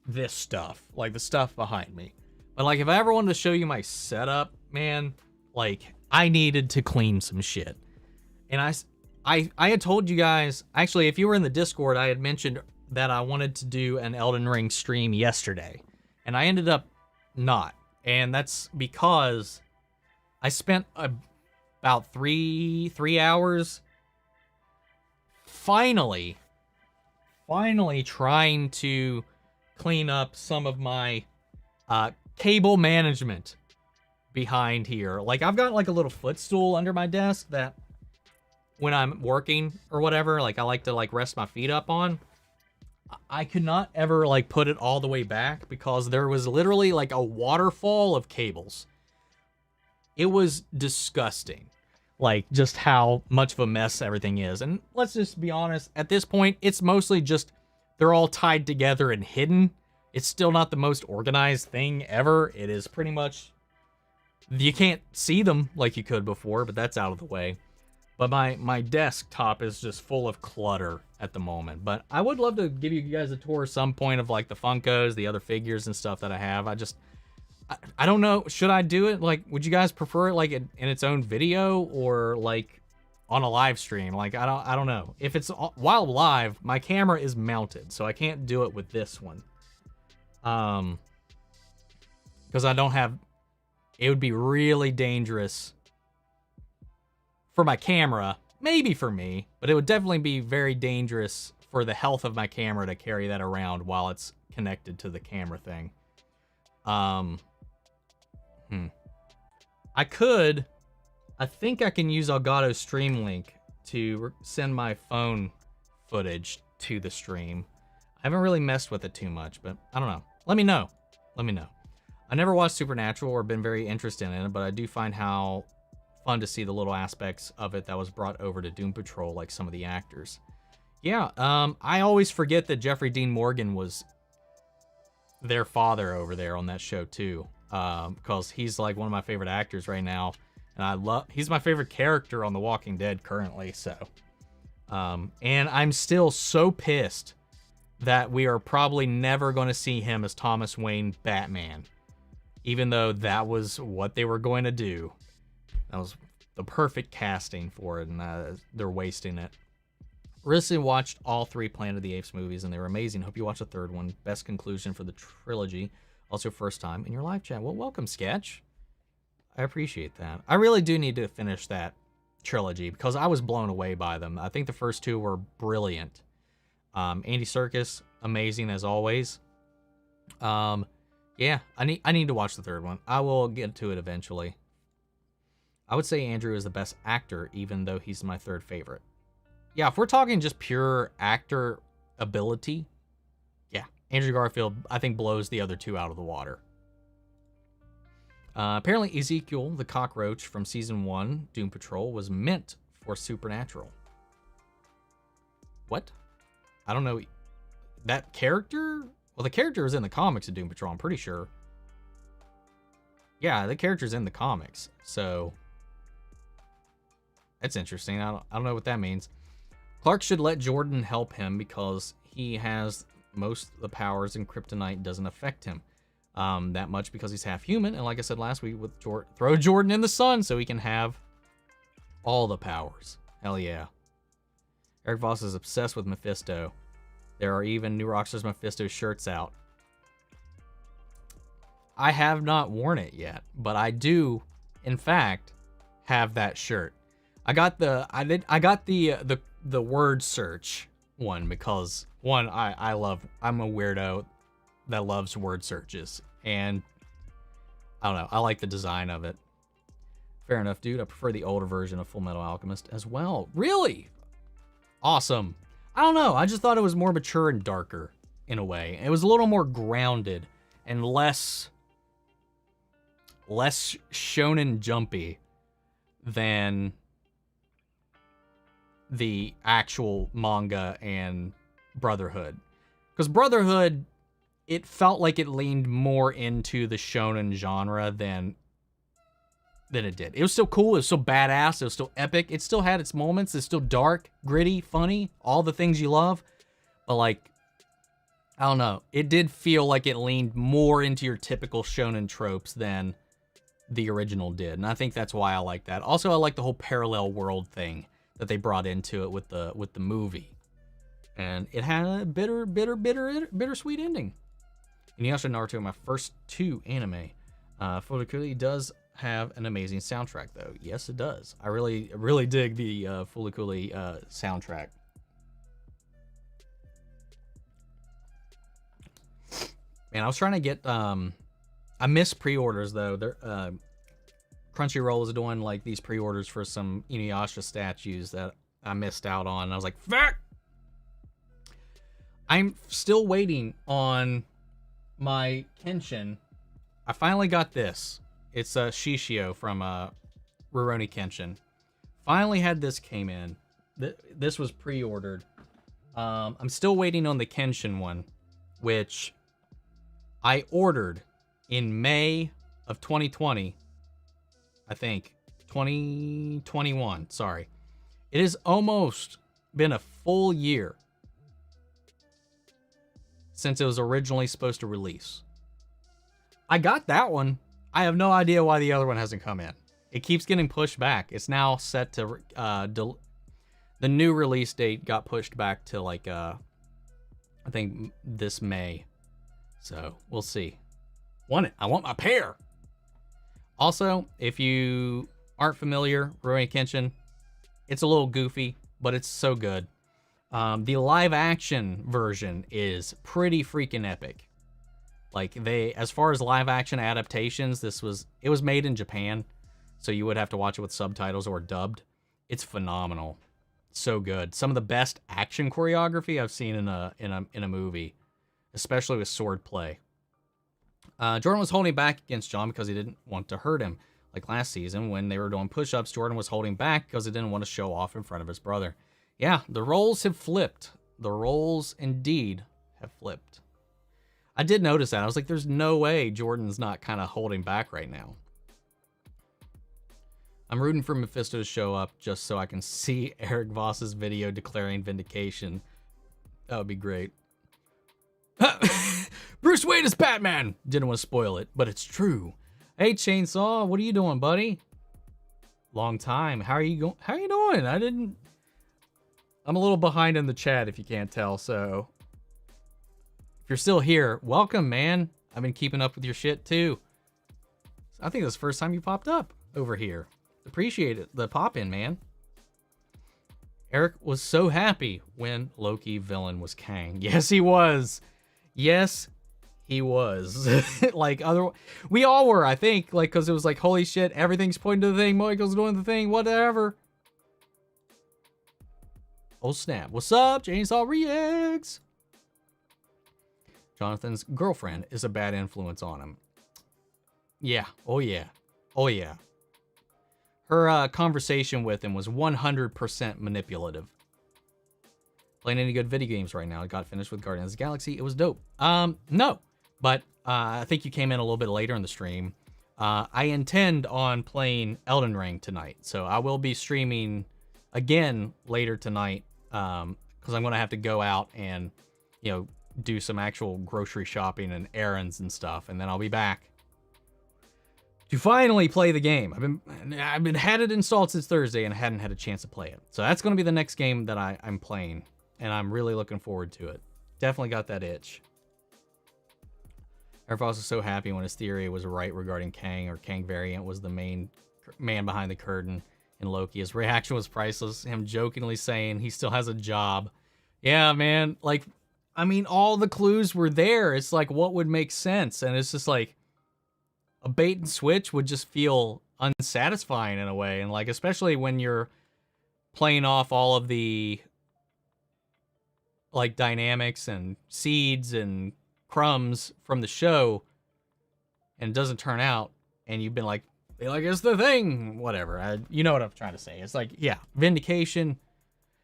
this stuff, like the stuff behind me. But, like, if I ever wanted to show you my setup, man, like, I needed to clean some shit. And I had told you guys, actually, if you were in the Discord, I had mentioned that I wanted to do an Elden Ring stream yesterday. And I ended up not. And that's because I spent about three hours finally trying to clean up some of my cable management behind here. Like, I've got like a little footstool under my desk that when I'm working or whatever, like, I like to like rest my feet up on. I could not ever like put it all the way back because there was literally like a waterfall of cables. It was disgusting. Like, just how much of a mess everything is. And let's just be honest, at this point, it's mostly just they're all tied together and hidden. It's still not the most organized thing ever. It is pretty much, you can't see them like you could before, but that's out of the way. But my desktop is just full of clutter at the moment. But I would love to give you guys a tour at some point of like the Funkos, the other figures and stuff that I have. I don't know. Should I do it? Like, would you guys prefer it like in its own video or like on a live stream? Like, I don't know. If it's while live, my camera is mounted, so I can't do it with this one. Because I don't have, it would be really dangerous for my camera, maybe for me, but it would definitely be very dangerous for the health of my camera to carry that around while it's connected to the camera thing. I think I can use Elgato Stream Link to send my phone footage to the stream. I haven't really messed with it too much, but I don't know. Let me know. I never watched Supernatural or been very interested in it, but I do find how fun to see the little aspects of it that was brought over to Doom Patrol, like some of the actors. Yeah, I always forget that Jeffrey Dean Morgan was their father over there on that show too, because he's like one of my favorite actors right now, and he's my favorite character on The Walking Dead currently. So, and I'm still so pissed that we are probably never going to see him as Thomas Wayne Batman, even though that was what they were going to do. That was the perfect casting for it, and they're wasting it. Recently watched all 3 Planet of the Apes movies, and they were amazing. Hope you watch the 3rd one. Best conclusion for the trilogy. Also first time in your live chat. Well, welcome, Sketch. I appreciate that. I really do need to finish that trilogy because I was blown away by them. I think the first 2 were brilliant. Andy Serkis, amazing as always. Yeah, I need to watch the 3rd one. I will get to it eventually. I would say Andrew is the best actor, even though he's my 3rd favorite. Yeah, if we're talking just pure actor ability, yeah, Andrew Garfield, I think, blows the other 2 out of the water. Apparently, Ezekiel, the cockroach from Season 1, Doom Patrol, was meant for Supernatural. What? I don't know. That character? Well, the character is in the comics of Doom Patrol, I'm pretty sure. Yeah, the character's in the comics, so that's interesting. I don't know what that means. Clark should let Jordan help him because he has most of the powers and kryptonite doesn't affect him that much because he's half human. And like I said last week, with throw Jordan in the sun so he can have all the powers. Hell yeah. Eric Voss is obsessed with Mephisto. There are even New Rockstars Mephisto shirts out. I have not worn it yet, but I do, in fact, have that shirt. I got the word search one because I'm a weirdo that loves word searches, and I don't know, I like the design of it. Fair enough, dude. I prefer the older version of Full Metal Alchemist as well. Really? Awesome. I don't know. I just thought it was more mature and darker in a way. It was a little more grounded and less shonen jumpy than the actual manga and Brotherhood. Because Brotherhood, it felt like it leaned more into the shonen genre than it did. It was still cool. It was still badass. It was still epic. It still had its moments. It's still dark, gritty, funny, all the things you love. But like, I don't know. It did feel like it leaned more into your typical shonen tropes than the original did. And I think that's why I like that. Also, I like the whole parallel world thing that they brought into it with the movie. And it had a bittersweet ending. Inuyasha Naruto are my first 2 anime. Furikuri does have an amazing soundtrack, though. Yes, it does. I really dig the Furikuri soundtrack. Man, I was trying to get I missed pre-orders though. They're Crunchyroll is doing like these pre-orders for some Inuyasha statues that I missed out on. And I was like, fuck! I'm still waiting on my Kenshin. I finally got this. It's a Shishio from Rurouni Kenshin. Finally had this came in. This was pre-ordered. I'm still waiting on the Kenshin one, which I ordered in May of 2020. I think 2021. Sorry. It has almost been a full year since it was originally supposed to release. I got that one. I have no idea why the other one hasn't come in. It keeps getting pushed back. It's now set to the new release date got pushed back to like I think this May. So we'll see. Want it? I want my pair. Also, if you aren't familiar, Rurouni Kenshin, it's a little goofy, but it's so good. The live action version is pretty freaking epic. Like as far as live action adaptations, it was made in Japan, so you would have to watch it with subtitles or dubbed. It's phenomenal. So good. Some of the best action choreography I've seen in a movie, especially with sword play. Jordan was holding back against John because he didn't want to hurt him. Like last season when they were doing push-ups, Jordan was holding back because he didn't want to show off in front of his brother. Yeah, the roles have flipped. The roles indeed have flipped. I did notice that. I was like, there's no way Jordan's not kind of holding back right now. I'm rooting for Mephisto to show up just so I can see Eric Voss's video declaring vindication. That would be great. Bruce Wayne is Batman! Didn't want to spoil it, but it's true. Hey, Chainsaw, what are you doing, buddy? Long time. How are you doing? I'm a little behind in the chat if you can't tell, so if you're still here, welcome, man. I've been keeping up with your shit too. I think this is the first time you popped up over here. Appreciate it, the pop in, man. Eric was so happy when Loki villain was Kang. Yes, he was. Yes, he was. We all were, I think, like, because it was like, holy shit, everything's pointing to the thing, Michael's doing the thing, whatever. Oh snap, what's up, Chainsaw Reacts? Jonathan's girlfriend is a bad influence on him. Yeah. Oh, yeah. Oh, yeah. Her conversation with him was 100% manipulative. Playing any good video games right now? I got finished with Guardians of the Galaxy. It was dope. No. But I think you came in a little bit later in the stream. I intend on playing Elden Ring tonight. So I will be streaming again later tonight. Because I'm going to have to go out and, do some actual grocery shopping and errands and stuff. And then I'll be back to finally play the game. I've been had it installed since Thursday and I hadn't had a chance to play it. So that's going to be the next game that I'm playing, and I'm really looking forward to it. Definitely got that itch. Airfoss was so happy when his theory was right regarding Kang, or Kang variant was the main man behind the curtain in Loki. His reaction was priceless. Him jokingly saying he still has a job. Yeah, man. Like, I mean, all the clues were there. It's like, what would make sense? And it's just like, a bait and switch would just feel unsatisfying in a way. And like, especially when you're playing off all of the like dynamics and seeds and crumbs from the show, and it doesn't turn out, and you've been like it's the thing, whatever. You know what I'm trying to say. It's like, yeah, vindication.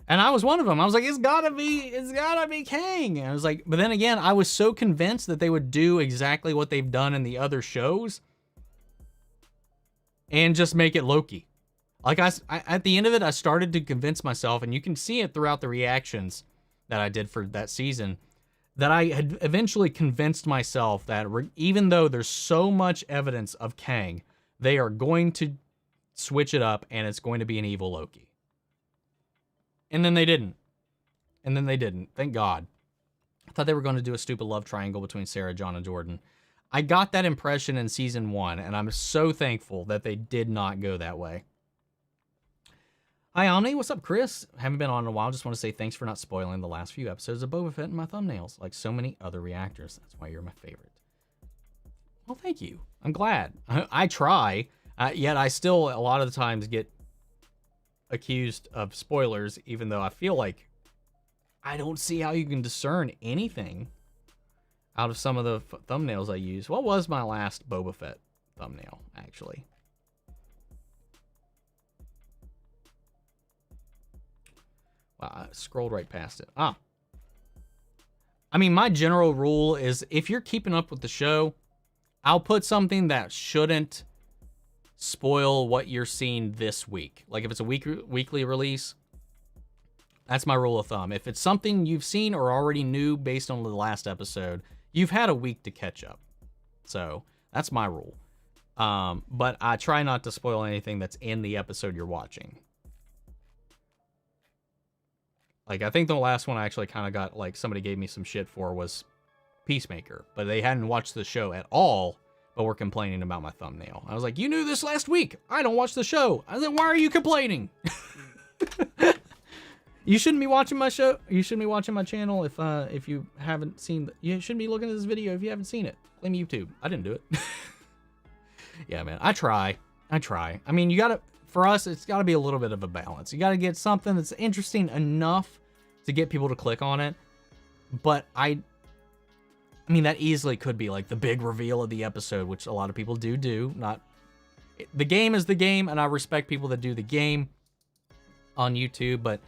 And I was one of them. I was like, it's gotta be Kang. And I was like, but then again, I was so convinced that they would do exactly what they've done in the other shows and just make it Loki. Like, I at the end of it, I started to convince myself, and you can see it throughout the reactions that I did for that season, that I had eventually convinced myself that even though there's so much evidence of Kang, they are going to switch it up and it's going to be an evil Loki. And then they didn't. Thank God. I thought they were going to do a stupid love triangle between Sarah, John, and Jordan. I got that impression in season 1, and I'm so thankful that they did not go that way. Hi, Omni. What's up, Chris? Haven't been on in a while. Just want to say thanks for not spoiling the last few episodes of Boba Fett in my thumbnails, like so many other reactors. That's why you're my favorite. Well, thank you. I'm glad. I try, yet I still, a lot of the times, get accused of spoilers, even though I feel like I don't see how you can discern anything out of some of the thumbnails I use. What was my last Boba Fett thumbnail, actually? Wow, I scrolled right past it. I mean, my general rule is if you're keeping up with the show, I'll put something that shouldn't spoil what you're seeing this week. Like if it's a weekly release, that's my rule of thumb. If it's something you've seen or already knew based on the last episode, you've had a week to catch up. So that's my rule. But I try not to spoil anything that's in the episode you're watching. Like, I think the last one I actually kind of got, like, somebody gave me some shit for was Peacemaker. But they hadn't watched the show at all, but were complaining about my thumbnail. I was like, you knew this last week. I don't watch the show. I was like, why are you complaining? You shouldn't be watching my show. You shouldn't be watching my channel if you haven't seen... You shouldn't be looking at this video if you haven't seen it. Blame YouTube. I didn't do it. Yeah, man. I try. I mean, you gotta... For us, it's got to be a little bit of a balance. You got to get something that's interesting enough to get people to click on it. But I mean, that easily could be like the big reveal of the episode, which a lot of people do. Not the game is the game, and I respect people that do the game on YouTube, but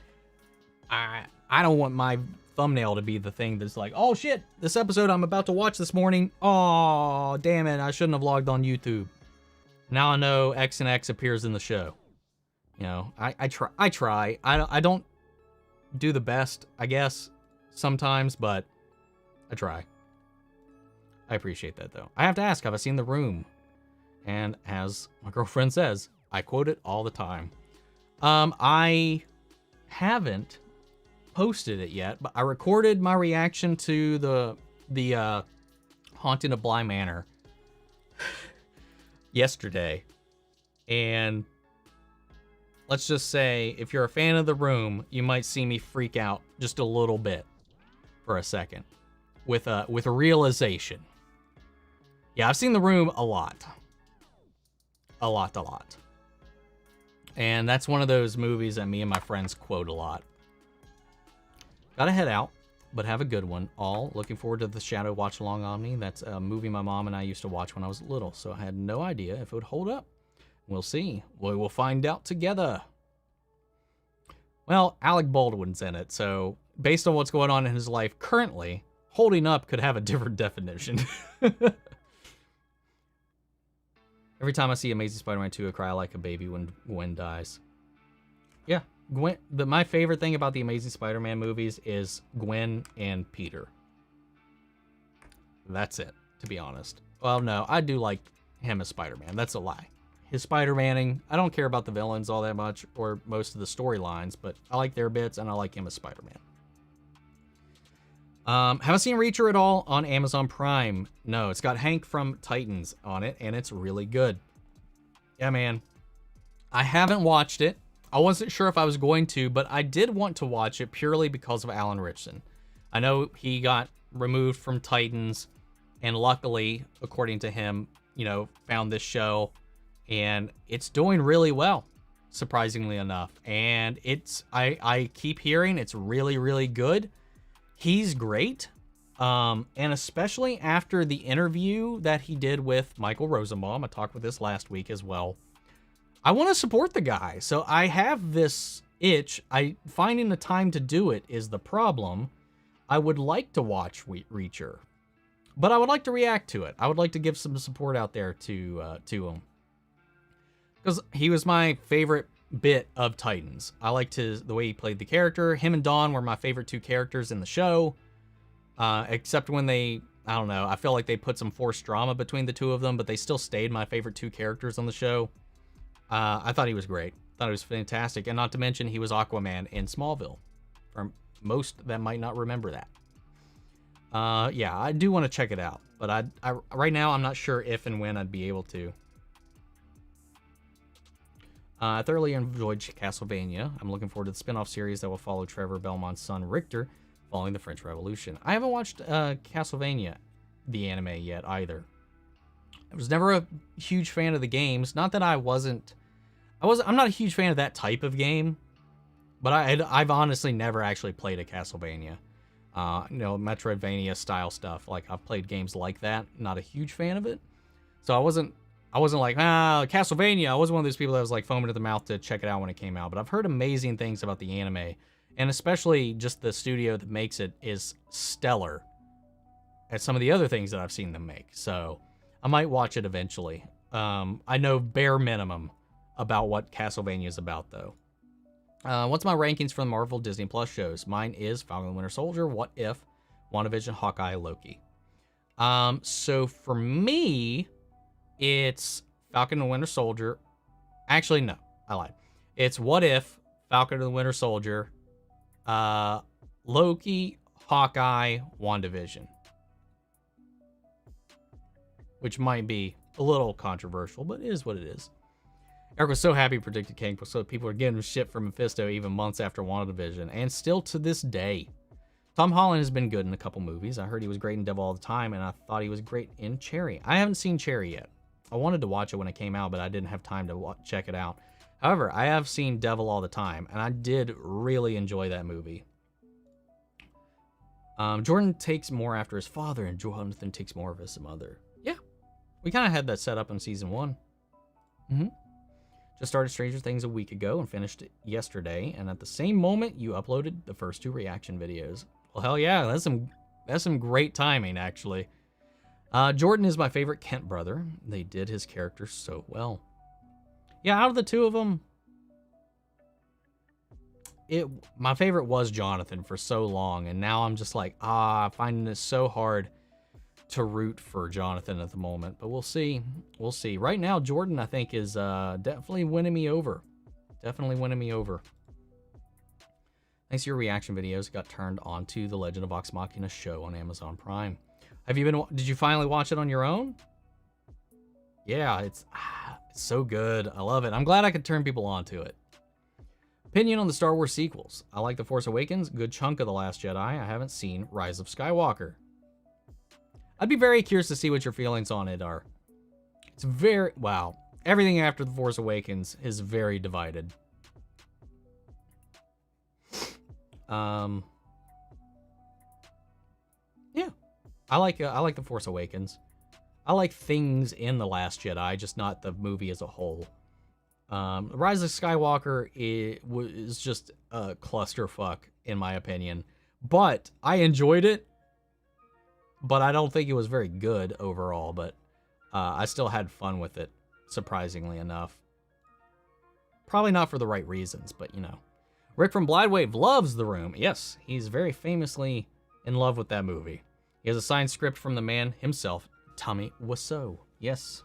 I don't want my thumbnail to be the thing that's like, oh shit, this episode I'm about to watch this morning. Oh, damn it, I shouldn't have logged on YouTube. Now I know X and X appears in the show. You know, I try. I don't do the best, I guess, sometimes, but I try. I appreciate that, though. I have to ask, have I seen The Room? And as my girlfriend says, I quote it all the time. I haven't posted it yet, but I recorded my reaction to the Haunting of Bly Manor yesterday, and let's just say if you're a fan of The Room, you might see me freak out just a little bit for a second with a realization. Yeah, I've seen The Room a lot, and that's one of those movies that me and my friends quote a lot. Gotta head out. but have a good one. All looking forward to the Shadow Watch Along Omni. That's a movie my mom and I used to watch when I was little, so I had no idea if it would hold up. We'll see. We will find out together. Well, Alec Baldwin's in it, so based on what's going on in his life currently, holding up could have a different definition. Every time I see Amazing Spider-Man 2, I cry like a baby when Gwen dies. Yeah, Gwen. My favorite thing about the Amazing Spider-Man movies is Gwen and Peter. That's it, to be honest. Well, no, I do like him as Spider-Man. That's a lie. His Spider-Maning, I don't care about the villains all that much, or most of the storylines, but I like their bits, and I like him as Spider-Man. Haven't seen Reacher at all on Amazon Prime. No, it's got Hank from Titans on it, and it's really good. Yeah, man. I haven't watched it. I wasn't sure if I was going to, but I did want to watch it purely because of Alan Ritchson. I know he got removed from Titans, and luckily, according to him, found this show, and it's doing really well, surprisingly enough. And I keep hearing it's really, really good. He's great. And especially after the interview that he did with Michael Rosenbaum, I talked with this last week as well. I want to support the guy. So I have this itch. Finding the time to do it is the problem. I would like to watch Reacher, but I would like to react to it. I would like to give some support out there to him, because he was my favorite bit of Titans. I liked the way he played the character. Him and Dawn were my favorite two characters in the show, except when I don't know, I feel like they put some forced drama between the two of them, but they still stayed my favorite two characters on the show. I thought he was great. Thought he was fantastic, and not to mention he was Aquaman in Smallville. For most that might not remember that. Yeah, I do want to check it out, but I right now I'm not sure if and when I'd be able to. I thoroughly enjoyed Castlevania. I'm looking forward to the spin-off series that will follow Trevor Belmont's son Richter following the French Revolution. I haven't watched Castlevania, the anime, yet either. I was never a huge fan of the games. Not that I'm not a huge fan of that type of game, but I've honestly never actually played a Castlevania. Metroidvania style stuff. Like, I've played games like that. Not a huge fan of it. So I wasn't like, Castlevania. I wasn't one of those people that was like foaming at the mouth to check it out when it came out. But I've heard amazing things about the anime. And especially just the studio that makes it is stellar at some of the other things that I've seen them make. So I might watch it eventually. I know bare minimum about what Castlevania is about, though. What's my rankings for the Marvel Disney Plus shows? Mine is Falcon and Winter Soldier, What If, WandaVision, Hawkeye, Loki. So for me, it's Falcon and Winter Soldier. Actually, no, I lied. It's What If, Falcon and Winter Soldier, Loki, Hawkeye, WandaVision. Which might be a little controversial, but it is what it is. Eric was so happy he predicted Kang, so people are getting shit from Mephisto even months after WandaVision, and still to this day. Tom Holland has been good in a couple movies. I heard he was great in Devil All the Time, and I thought he was great in Cherry. I haven't seen Cherry yet. I wanted to watch it when it came out, but I didn't have time to check it out. However, I have seen Devil All the Time, and I did really enjoy that movie. Jordan takes more after his father, and Jonathan takes more of his mother. Yeah, we kind of had that set up in season 1. Just started Stranger Things a week ago and finished it yesterday, and at the same moment, you uploaded the first 2 reaction videos. Well, hell yeah, that's some great timing, actually. Jordan is my favorite Kent brother. They did his character so well. Yeah, out of the two of them, my favorite was Jonathan for so long, and now I'm just like, finding this so hard to root for Jonathan at the moment, but we'll see. We'll see. Right now, Jordan, I think, is definitely winning me over. Definitely winning me over. Thanks to your reaction videos, got turned on to the Legend of Vox Machina show on Amazon Prime. Did you finally watch it on your own? Yeah, it's so good. I love it. I'm glad I could turn people on to it. Opinion on the Star Wars sequels. I like The Force Awakens, good chunk of The Last Jedi. I haven't seen Rise of Skywalker. I'd be very curious to see what your feelings on it are. It's wow. Everything after The Force Awakens is very divided. I like The Force Awakens. I like things in The Last Jedi, just not the movie as a whole. Rise of Skywalker is just a clusterfuck, in my opinion. But I enjoyed it. But I don't think it was very good overall. But I still had fun with it, surprisingly enough. Probably not for the right reasons, but you know. Rick from Blindwave loves The Room. Yes, he's very famously in love with that movie. He has a signed script from the man himself, Tommy Wiseau. Yes.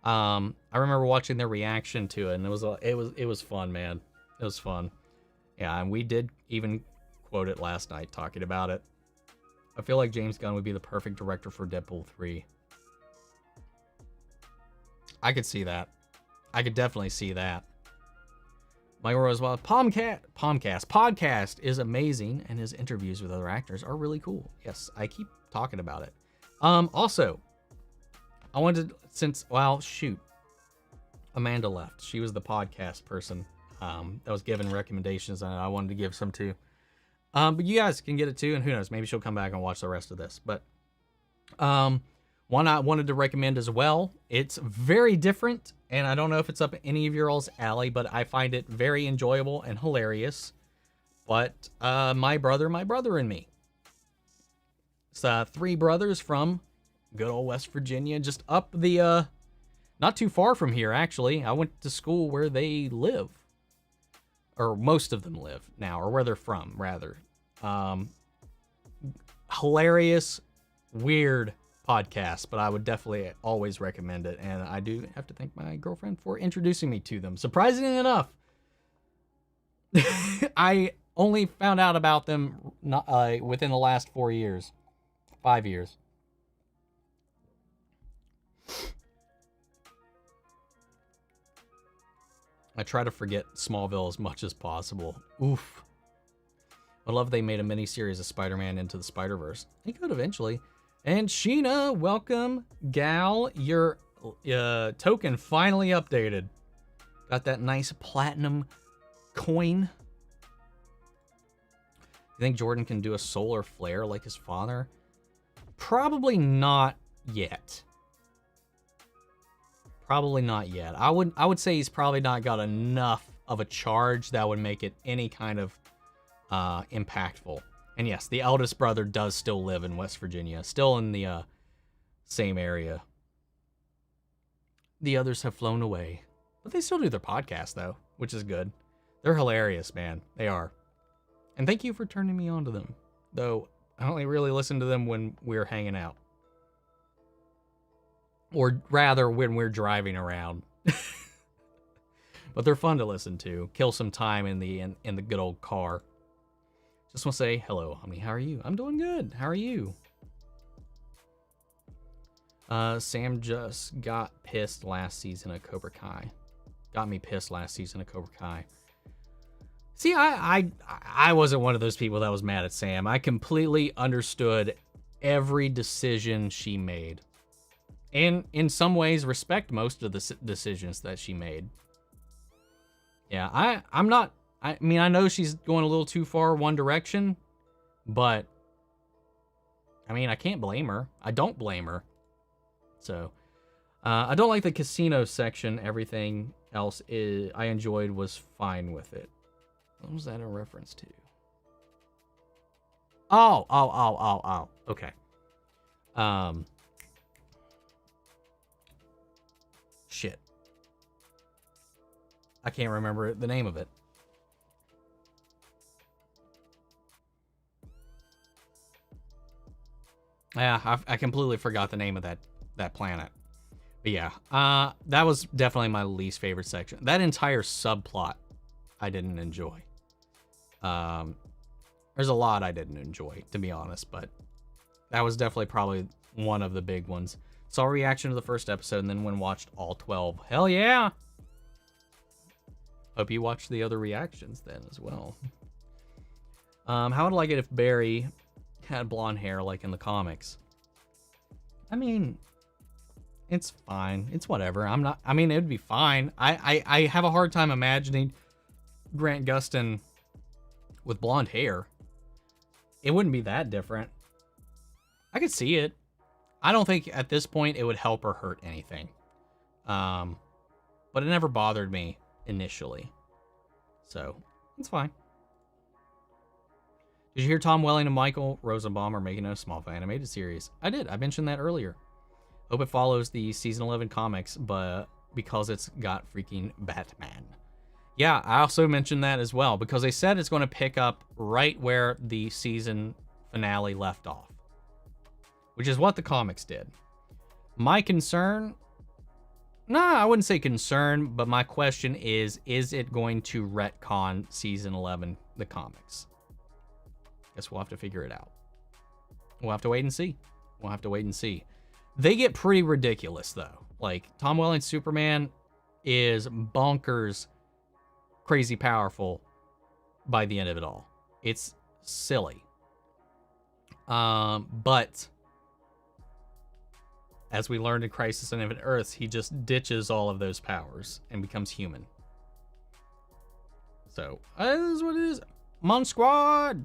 I remember watching their reaction to it, and it was fun, man. It was fun. Yeah, and we did even quote it last night talking about it. I feel like James Gunn would be the perfect director for Deadpool 3. I could see that. I could definitely see that. Mike Rosewell, podcast is amazing, and his interviews with other actors are really cool. Yes, I keep talking about it. Also, I wanted to, Amanda left. She was the podcast person that was giving recommendations, and I wanted to give some too. But you guys can get it too, and who knows, maybe she'll come back and watch the rest of this. But one I wanted to recommend as well. It's very different, and I don't know if it's up any of your all's alley, but I find it very enjoyable and hilarious. But My Brother, and Me. It's 3 brothers from good old West Virginia, just up the, not too far from here, actually. I went to school where they live. Or most of them live now, or where they're from, rather. Hilarious, weird podcast, but I would definitely always recommend it. And I do have to thank my girlfriend for introducing me to them. Surprisingly enough, I only found out about them within the last 5 years. I try to forget Smallville as much as possible. Oof. I love they made a mini-series of Spider-Man Into the Spider-Verse. They could eventually. And Sheena, welcome. Gal, your token finally updated. Got that nice platinum coin. You think Jordan can do a solar flare like his father? Probably not yet. Probably not yet. I would say he's probably not got enough of a charge that would make it any kind of impactful. And yes, the eldest brother does still live in West Virginia, still in the same area. The others have flown away, but they still do their podcast though, which is good. They're hilarious, man. They are. And thank you for turning me on to them, though I only really listen to them when we're hanging out. Or rather, when we're driving around. But they're fun to listen to. Kill some time in the good old car. Just want to say hello, Omni. How are you? I'm doing good. How are you? Sam just got pissed last season of Cobra Kai. Got me pissed last season of Cobra Kai. See, I wasn't one of those people that was mad at Sam. I completely understood every decision she made. And in some ways, respect most of the decisions that she made. Yeah, I mean, I know she's going a little too far one direction, but I mean, I can't blame her. I don't blame her. So, I don't like the casino section. Everything else I enjoyed was fine with it. What was that a reference to? Oh. Okay. Shit. I can't remember the name of it. Yeah, I completely forgot the name of that planet. But yeah, that was definitely my least favorite section. That entire subplot, I didn't enjoy. There's a lot I didn't enjoy, to be honest, but that was definitely probably one of the big ones. Saw a reaction to the first episode and then watched all 12. Hell yeah! Hope you watched the other reactions then as well. How would I like it if Barry had blonde hair like in the comics? I mean, it's fine. It's whatever. I mean, it would be fine. I have a hard time imagining Grant Gustin with blonde hair. It wouldn't be that different. I could see it. I don't think at this point it would help or hurt anything. But it never bothered me initially. So, it's fine. Did you hear Tom Welling and Michael Rosenbaum are making a small animated series? I did. I mentioned that earlier. Hope it follows the season 11 comics, but because it's got freaking Batman. Yeah, I also mentioned that as well, because they said it's going to pick up right where the season finale left off, which is what the comics did. My concern, I wouldn't say concern, but my question is it going to retcon season 11, the comics? Guess we'll have to figure it out. We'll have to wait and see. They get pretty ridiculous, though. Like, Tom Welling's Superman is bonkers, crazy powerful by the end of it all. It's silly. But as we learned in Crisis on Infinite Earths, he just ditches all of those powers and becomes human. So, this is what it is. Mon Squad!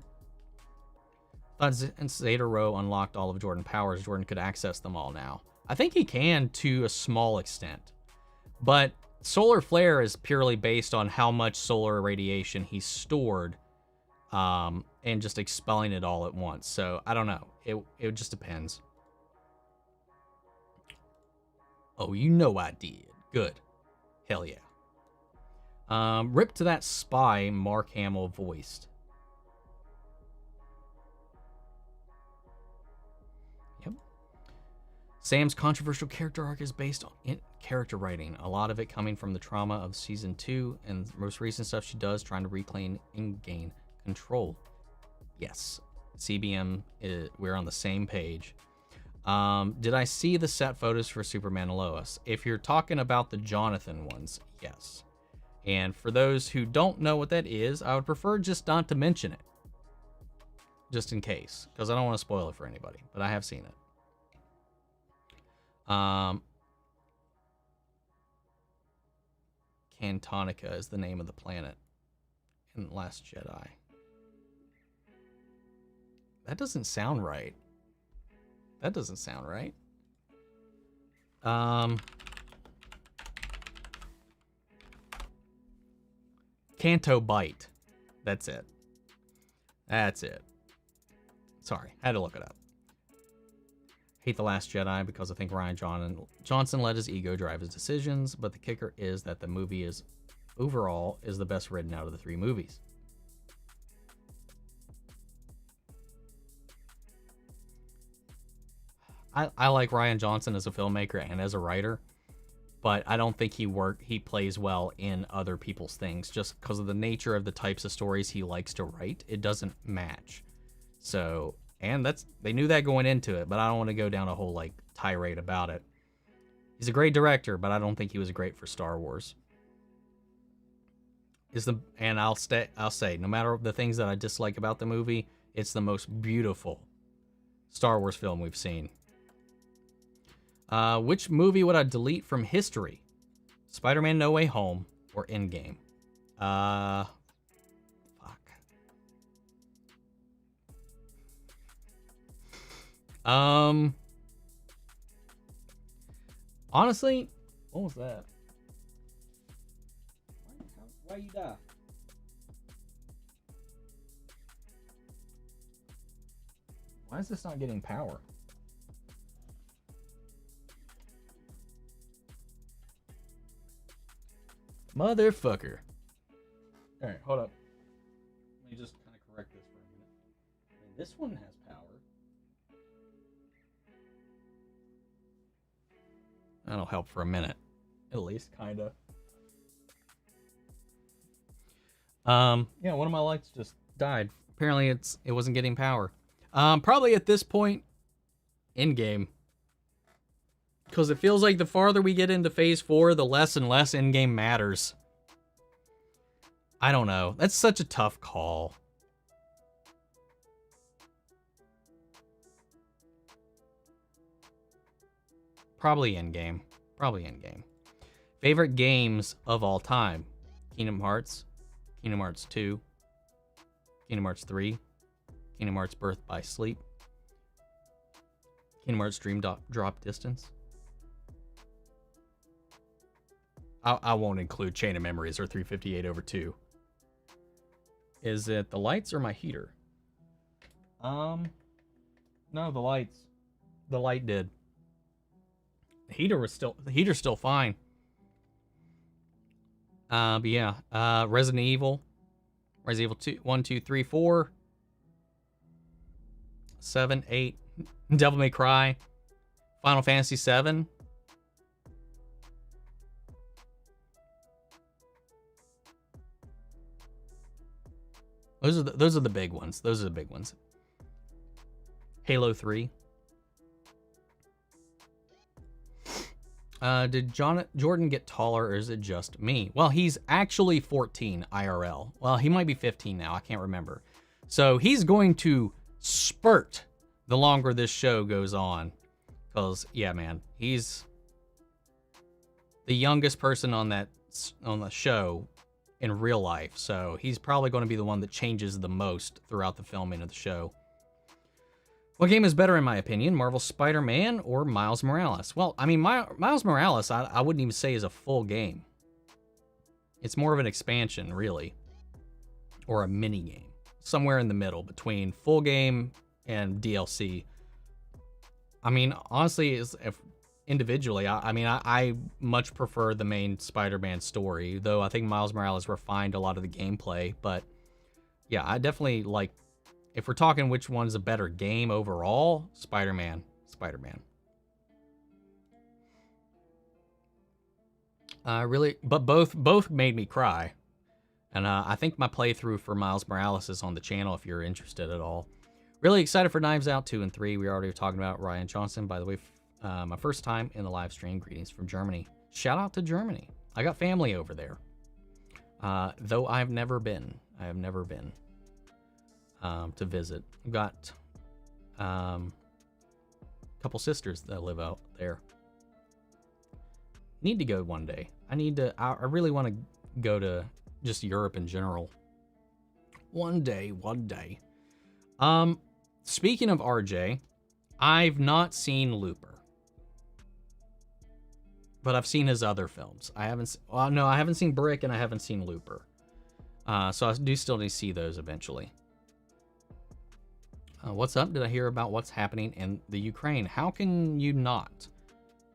Thought Zeta Row unlocked all of Jordan's powers. Jordan could access them all now. I think he can to a small extent. But solar flare is purely based on how much solar radiation he's stored and just expelling it all at once. So, I don't know. It just depends. Oh, you know I did. Good. Hell yeah. Rip to that spy Mark Hamill voiced. Yep. Sam's controversial character arc is based on character writing. A lot of it coming from the trauma of season 2 and the most recent stuff she does trying to reclaim and gain control. Yes. CBM, we're on the same page. Did I see the set photos for Superman and Lois? If you're talking about the Jonathan ones, yes. And for those who don't know what that is, I would prefer just not to mention it. Just in case, because I don't want to spoil it for anybody, but I have seen it. Cantonica is the name of the planet in Last Jedi. That doesn't sound right. Canto Bite. That's it. Sorry, had to look it up. Hate The Last Jedi because I think Rian Johnson let his ego drive his decisions, but the kicker is that the movie is overall the best written out of the 3 movies. I like Rian Johnson as a filmmaker and as a writer, but I don't think he plays well in other people's things just because of the nature of the types of stories he likes to write. It doesn't match. So, and they knew that going into it, but I don't want to go down a whole like tirade about it. He's a great director, but I don't think he was great for Star Wars. And I'll say, no matter the things that I dislike about the movie, it's the most beautiful Star Wars film we've seen. Which movie would I delete from history? Spider-Man No Way Home or Endgame? Fuck. Honestly, what was that? Why you die? Why is this not getting power? Motherfucker. Alright, hold up. Let me just kind of correct this for a minute. I mean, this one has power. That'll help for a minute. At least, kinda. Yeah, one of my lights just died. Apparently it wasn't getting power. Probably at this point, in-game. Because it feels like the farther we get into Phase 4, the less and less in-game matters. I don't know. That's such a tough call. Probably in-game. Favorite games of all time? Kingdom Hearts, Kingdom Hearts 2, Kingdom Hearts 3, Kingdom Hearts Birth by Sleep, Kingdom Hearts Dream Drop Distance. I won't include Chain of Memories or 358 over 2. Is it the lights or my heater? No, the lights. The light did. The heater's still fine. But yeah, Resident Evil 2, 1, 2, 3, 4, 7, 8, Devil May Cry, Final Fantasy 7. Those are the big ones. Those are the big ones. Halo 3. Did Jordan get taller, or is it just me? Well, he's actually 14 IRL. Well, he might be 15 now. I can't remember. So he's going to spurt the longer this show goes on. Because, yeah, man, he's the youngest person on the show in real life. So he's probably going to be the one that changes the most throughout the filming of the show. What game is better, in my opinion, Marvel's Spider-Man or Miles Morales? Well, I mean, Miles Morales, I wouldn't even say is a full game. It's more of an expansion, really. Or a mini game. Somewhere in the middle between full game and DLC. I mean, honestly, individually, I much prefer the main Spider-Man story, though I think Miles Morales refined a lot of the gameplay. But yeah, I definitely like, if we're talking which one's a better game overall, Spider-Man. Really, but both made me cry. And I think my playthrough for Miles Morales is on the channel if you're interested at all. Really excited for Knives Out 2 and 3. We already were talking about Ryan Johnson. By the way, my first time in the live stream. Greetings from Germany. Shout out to Germany. I got family over there. Though I've never been. To visit. I've got a couple sisters that live out there. Need to go one day. I really want to go to just Europe in general. One day. Speaking of RJ, I've not seen Looper. But I've seen his other films. I haven't seen Brick and I haven't seen Looper. So I do still need to see those eventually. What's up? Did I hear about what's happening in the Ukraine? How can you not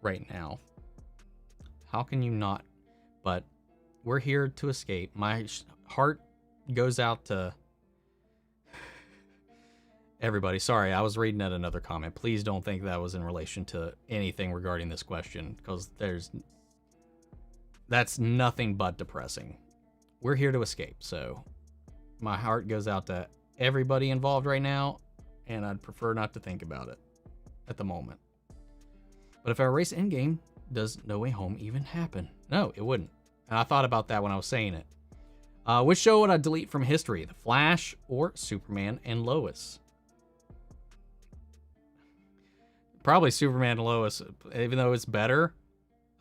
right now? How can you not? But we're here to escape. My heart goes out to everybody. Sorry, I was reading at another comment. Please don't think that was in relation to anything regarding this question, because that's nothing but depressing. We're here to escape, so my heart goes out to everybody involved right now. And I'd prefer not to think about it at the moment. But if I erase Endgame, does No Way Home even happen? No, it wouldn't. And I thought about that when I was saying it. Which show would I delete from history? The Flash or Superman and Lois? Probably Superman and Lois, even though it's better.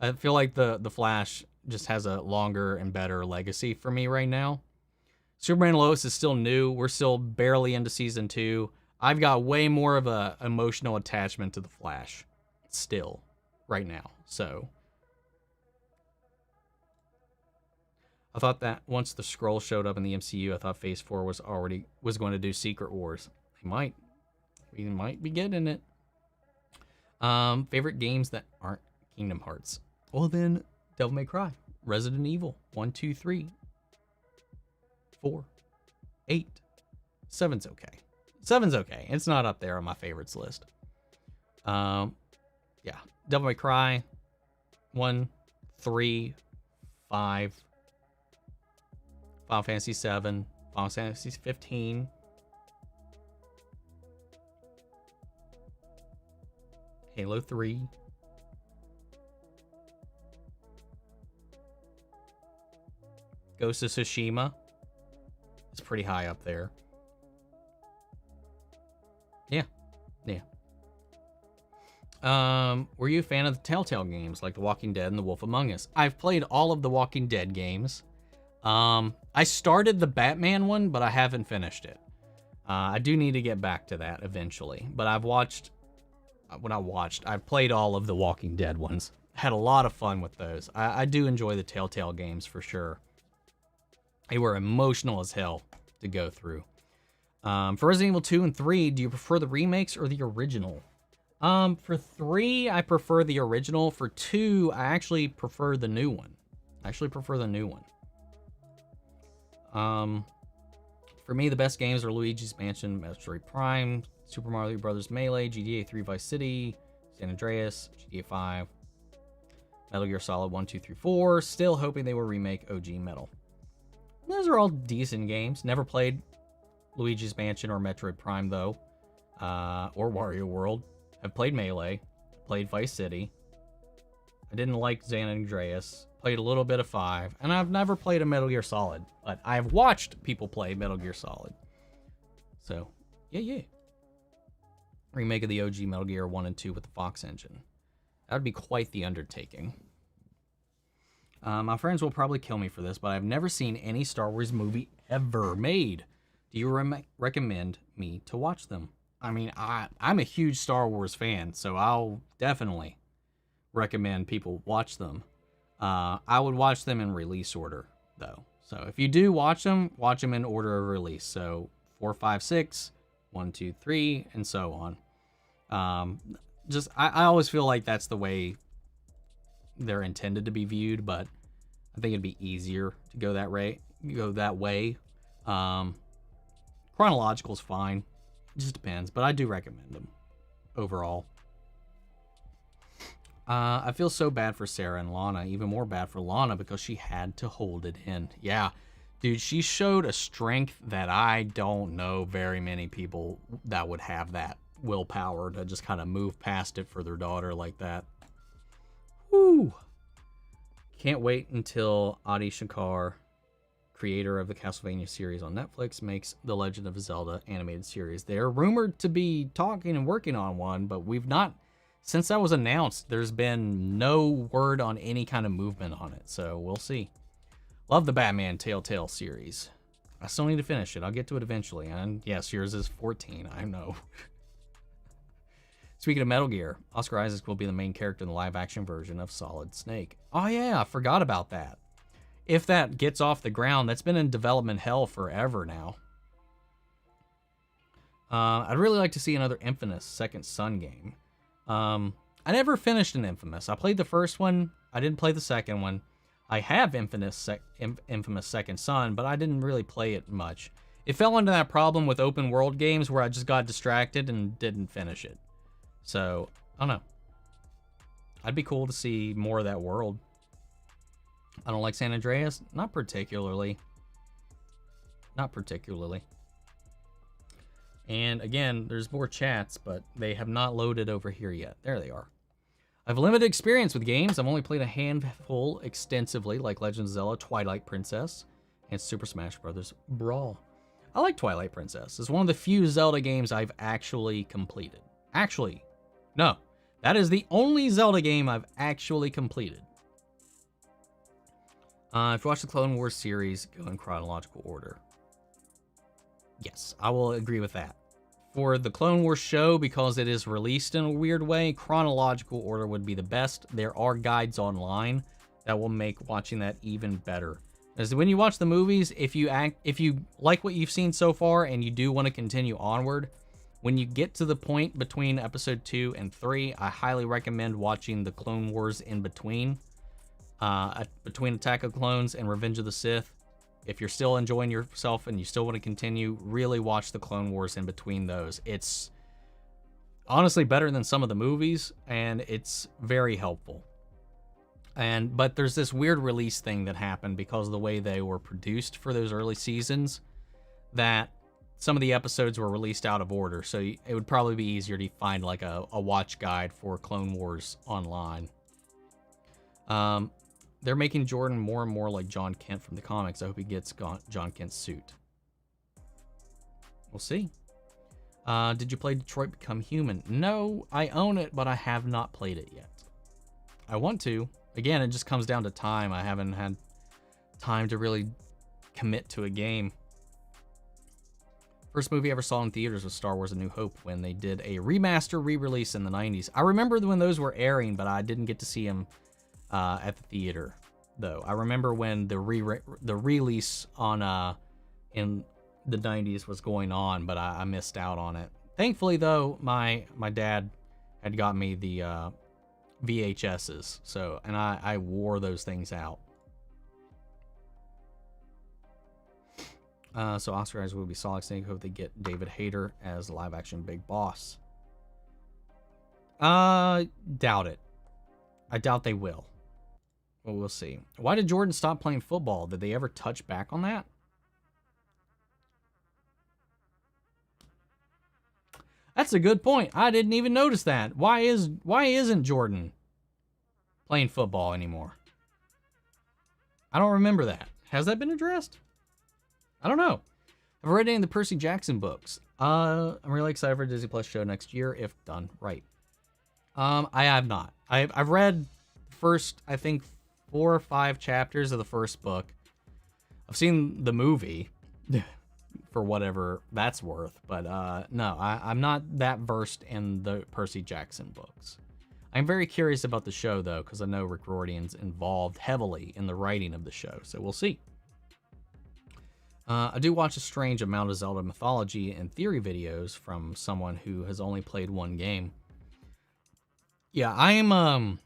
I feel like the Flash just has a longer and better legacy for me right now. Superman and Lois is still new. We're still barely into season 2. I've got way more of a emotional attachment to the Flash still right now. So I thought that once the Skrull showed up in the MCU, I thought Phase 4 was going to do Secret Wars. We might be getting it. Favorite games that aren't Kingdom Hearts? Well, then Devil May Cry, Resident Evil 1, 2, 3, 4, 8, 7's okay. 7's okay. It's not up there on my favorites list. Yeah. Devil May Cry, 1, 3, 5, Final Fantasy 7, Final Fantasy 15, Halo 3, Ghost of Tsushima. It's pretty high up there. Yeah. Were you a fan of the Telltale games like The Walking Dead and The Wolf Among Us? I've played all of the Walking Dead games. I started the Batman one, but I haven't finished it. I do need to get back to that eventually. But I've watched when I watched. I've played all of the Walking Dead ones. Had a lot of fun with those. I do enjoy the Telltale games for sure. They were emotional as hell to go through. For Resident Evil 2 and 3, do you prefer the remakes or the original? For 3, I prefer the original. For 2, I actually prefer the new one. For me, the best games are Luigi's Mansion, Metroid Prime, Super Mario Bros. Melee, GTA 3 Vice City, San Andreas, GTA 5, Metal Gear Solid 1, 2, 3, 4. Still hoping they will remake OG Metal. Those are all decent games. Never played Luigi's Mansion or Metroid Prime, though, or Wario World. I've played Melee, played Vice City. I didn't like San Andreas. Played a little bit of 5, and I've never played a Metal Gear Solid, but I've watched people play Metal Gear Solid. So, yeah. Remake of the OG Metal Gear 1 and 2 with the Fox engine. That would be quite the undertaking. My friends will probably kill me for this, but I've never seen any Star Wars movie ever made. Do you recommend me to watch them? I mean, I'm a huge Star Wars fan, so I'll definitely recommend people watch them. I would watch them in release order, though. So if you do watch them in order of release. So 4, 5, 6, 1, 2, 3, and so on. I always feel like that's the way they're intended to be viewed, but I think it'd be easier to go that way. Chronological is fine. It just depends, but I do recommend them overall. I feel so bad for Sarah and Lana, even more bad for Lana because she had to hold it in. Yeah, dude, she showed a strength that I don't know very many people that would have that willpower to just kind of move past it for their daughter like that. Woo! Can't wait until Adi Shankar, creator of the Castlevania series on Netflix, makes the Legend of Zelda animated series. They're rumored to be talking and working on one, but we've not... Since that was announced, there's been no word on any kind of movement on it, so we'll see. Love the Batman Telltale series. I still need to finish it. I'll get to it eventually. And yes, yours is 14. I know. Speaking of Metal Gear, Oscar Isaac will be the main character in the live-action version of Solid Snake. Oh yeah, I forgot about that. If that gets off the ground, that's been in development hell forever now. I'd really like to see another Infamous Second Son game. I never finished an Infamous. I played the first one. I didn't play the second one. I have Infamous Second Son, but I didn't really play it much. It fell into that problem with open world games where I just got distracted and didn't finish it. So, I don't know. I'd be cool to see more of that world. I don't like San Andreas. Not particularly. And again, there's more chats, but they have not loaded over here yet. There they are. I have limited experience with games. I've only played a handful extensively, like Legend of Zelda, Twilight Princess, and Super Smash Bros. Brawl. I like Twilight Princess. It's one of the few Zelda games I've actually completed. No. That is the only Zelda game I've actually completed. If you watch the Clone Wars series, go in chronological order. Yes, I will agree with that. For the Clone Wars show, because it is released in a weird way, chronological order would be the best. There are guides online that will make watching that even better. As when you watch the movies, if you like what you've seen so far and you do want to continue onward, when you get to the point between episode 2 and 3, I highly recommend watching the Clone Wars in between. Between Attack of Clones and Revenge of the Sith. If you're still enjoying yourself and you still want to continue, really watch the Clone Wars in between those. It's honestly better than some of the movies, and it's very helpful. But there's this weird release thing that happened because of the way they were produced for those early seasons, that some of the episodes were released out of order. So it would probably be easier to find like a watch guide for Clone Wars online. They're making Jordan more and more like John Kent from the comics. I hope he gets John Kent's suit. We'll see. Did you play Detroit Become Human? No, I own it, but I have not played it yet. I want to. Again, it just comes down to time. I haven't had time to really commit to a game. First movie I ever saw in theaters was Star Wars A New Hope when they did a remaster re-release in the 90s. I remember when those were airing, but I didn't get to see them at the theater, though. I remember when the release on in the 90s was going on, but I missed out on it. Thankfully, though, my dad had got me the VHSs, so, and I wore those things out. So Oscar Isaac will be Solid Snake. Hope they get David Hayter as live-action Big Boss. Doubt it. I doubt they will. Well, we'll see. Why did Jordan stop playing football? Did they ever touch back on that? That's a good point. I didn't even notice that. Why isn't Jordan playing football anymore? I don't remember that. Has that been addressed? I don't know. I've read any of the Percy Jackson books. I'm really excited for a Disney Plus show next year if done right. I have not. I've read first, I think, 4 or 5 chapters of the first book. I've seen the movie for whatever that's worth, but no, I'm not that versed in the Percy Jackson books. I'm very curious about the show, though, because I know Rick Riordan's involved heavily in the writing of the show, so we'll see. I do watch a strange amount of Zelda mythology and theory videos from someone who has only played one game. Yeah, I am,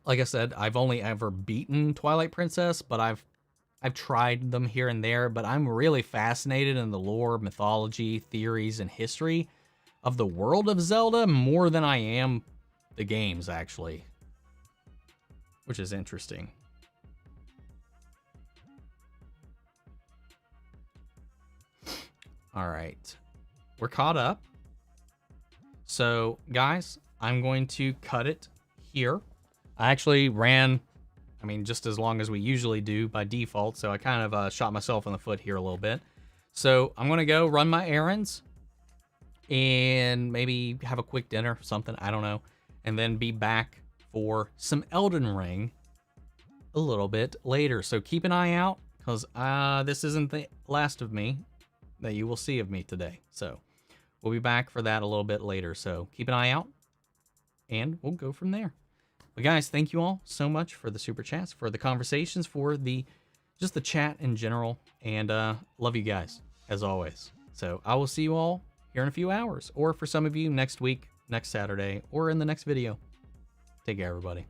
like I said, I've only ever beaten Twilight Princess, but I've tried them here and there, but I'm really fascinated in the lore, mythology, theories, and history of the world of Zelda more than I am the games, actually, which is interesting. All right, we're caught up. So, guys, I'm going to cut it here. I actually ran, I mean, just as long as we usually do by default, so I kind of shot myself in the foot here a little bit. So, I'm going to go run my errands and maybe have a quick dinner, something, I don't know, and then be back for some Elden Ring a little bit later. So, keep an eye out, because this isn't the last of me that you will see of me today. So we'll be back for that a little bit later. So keep an eye out and we'll go from there. But guys, thank you all so much for the super chats, for the conversations, for just the chat in general. And love you guys as always. So I will see you all here in a few hours, or for some of you next week, next Saturday, or in the next video. Take care, everybody.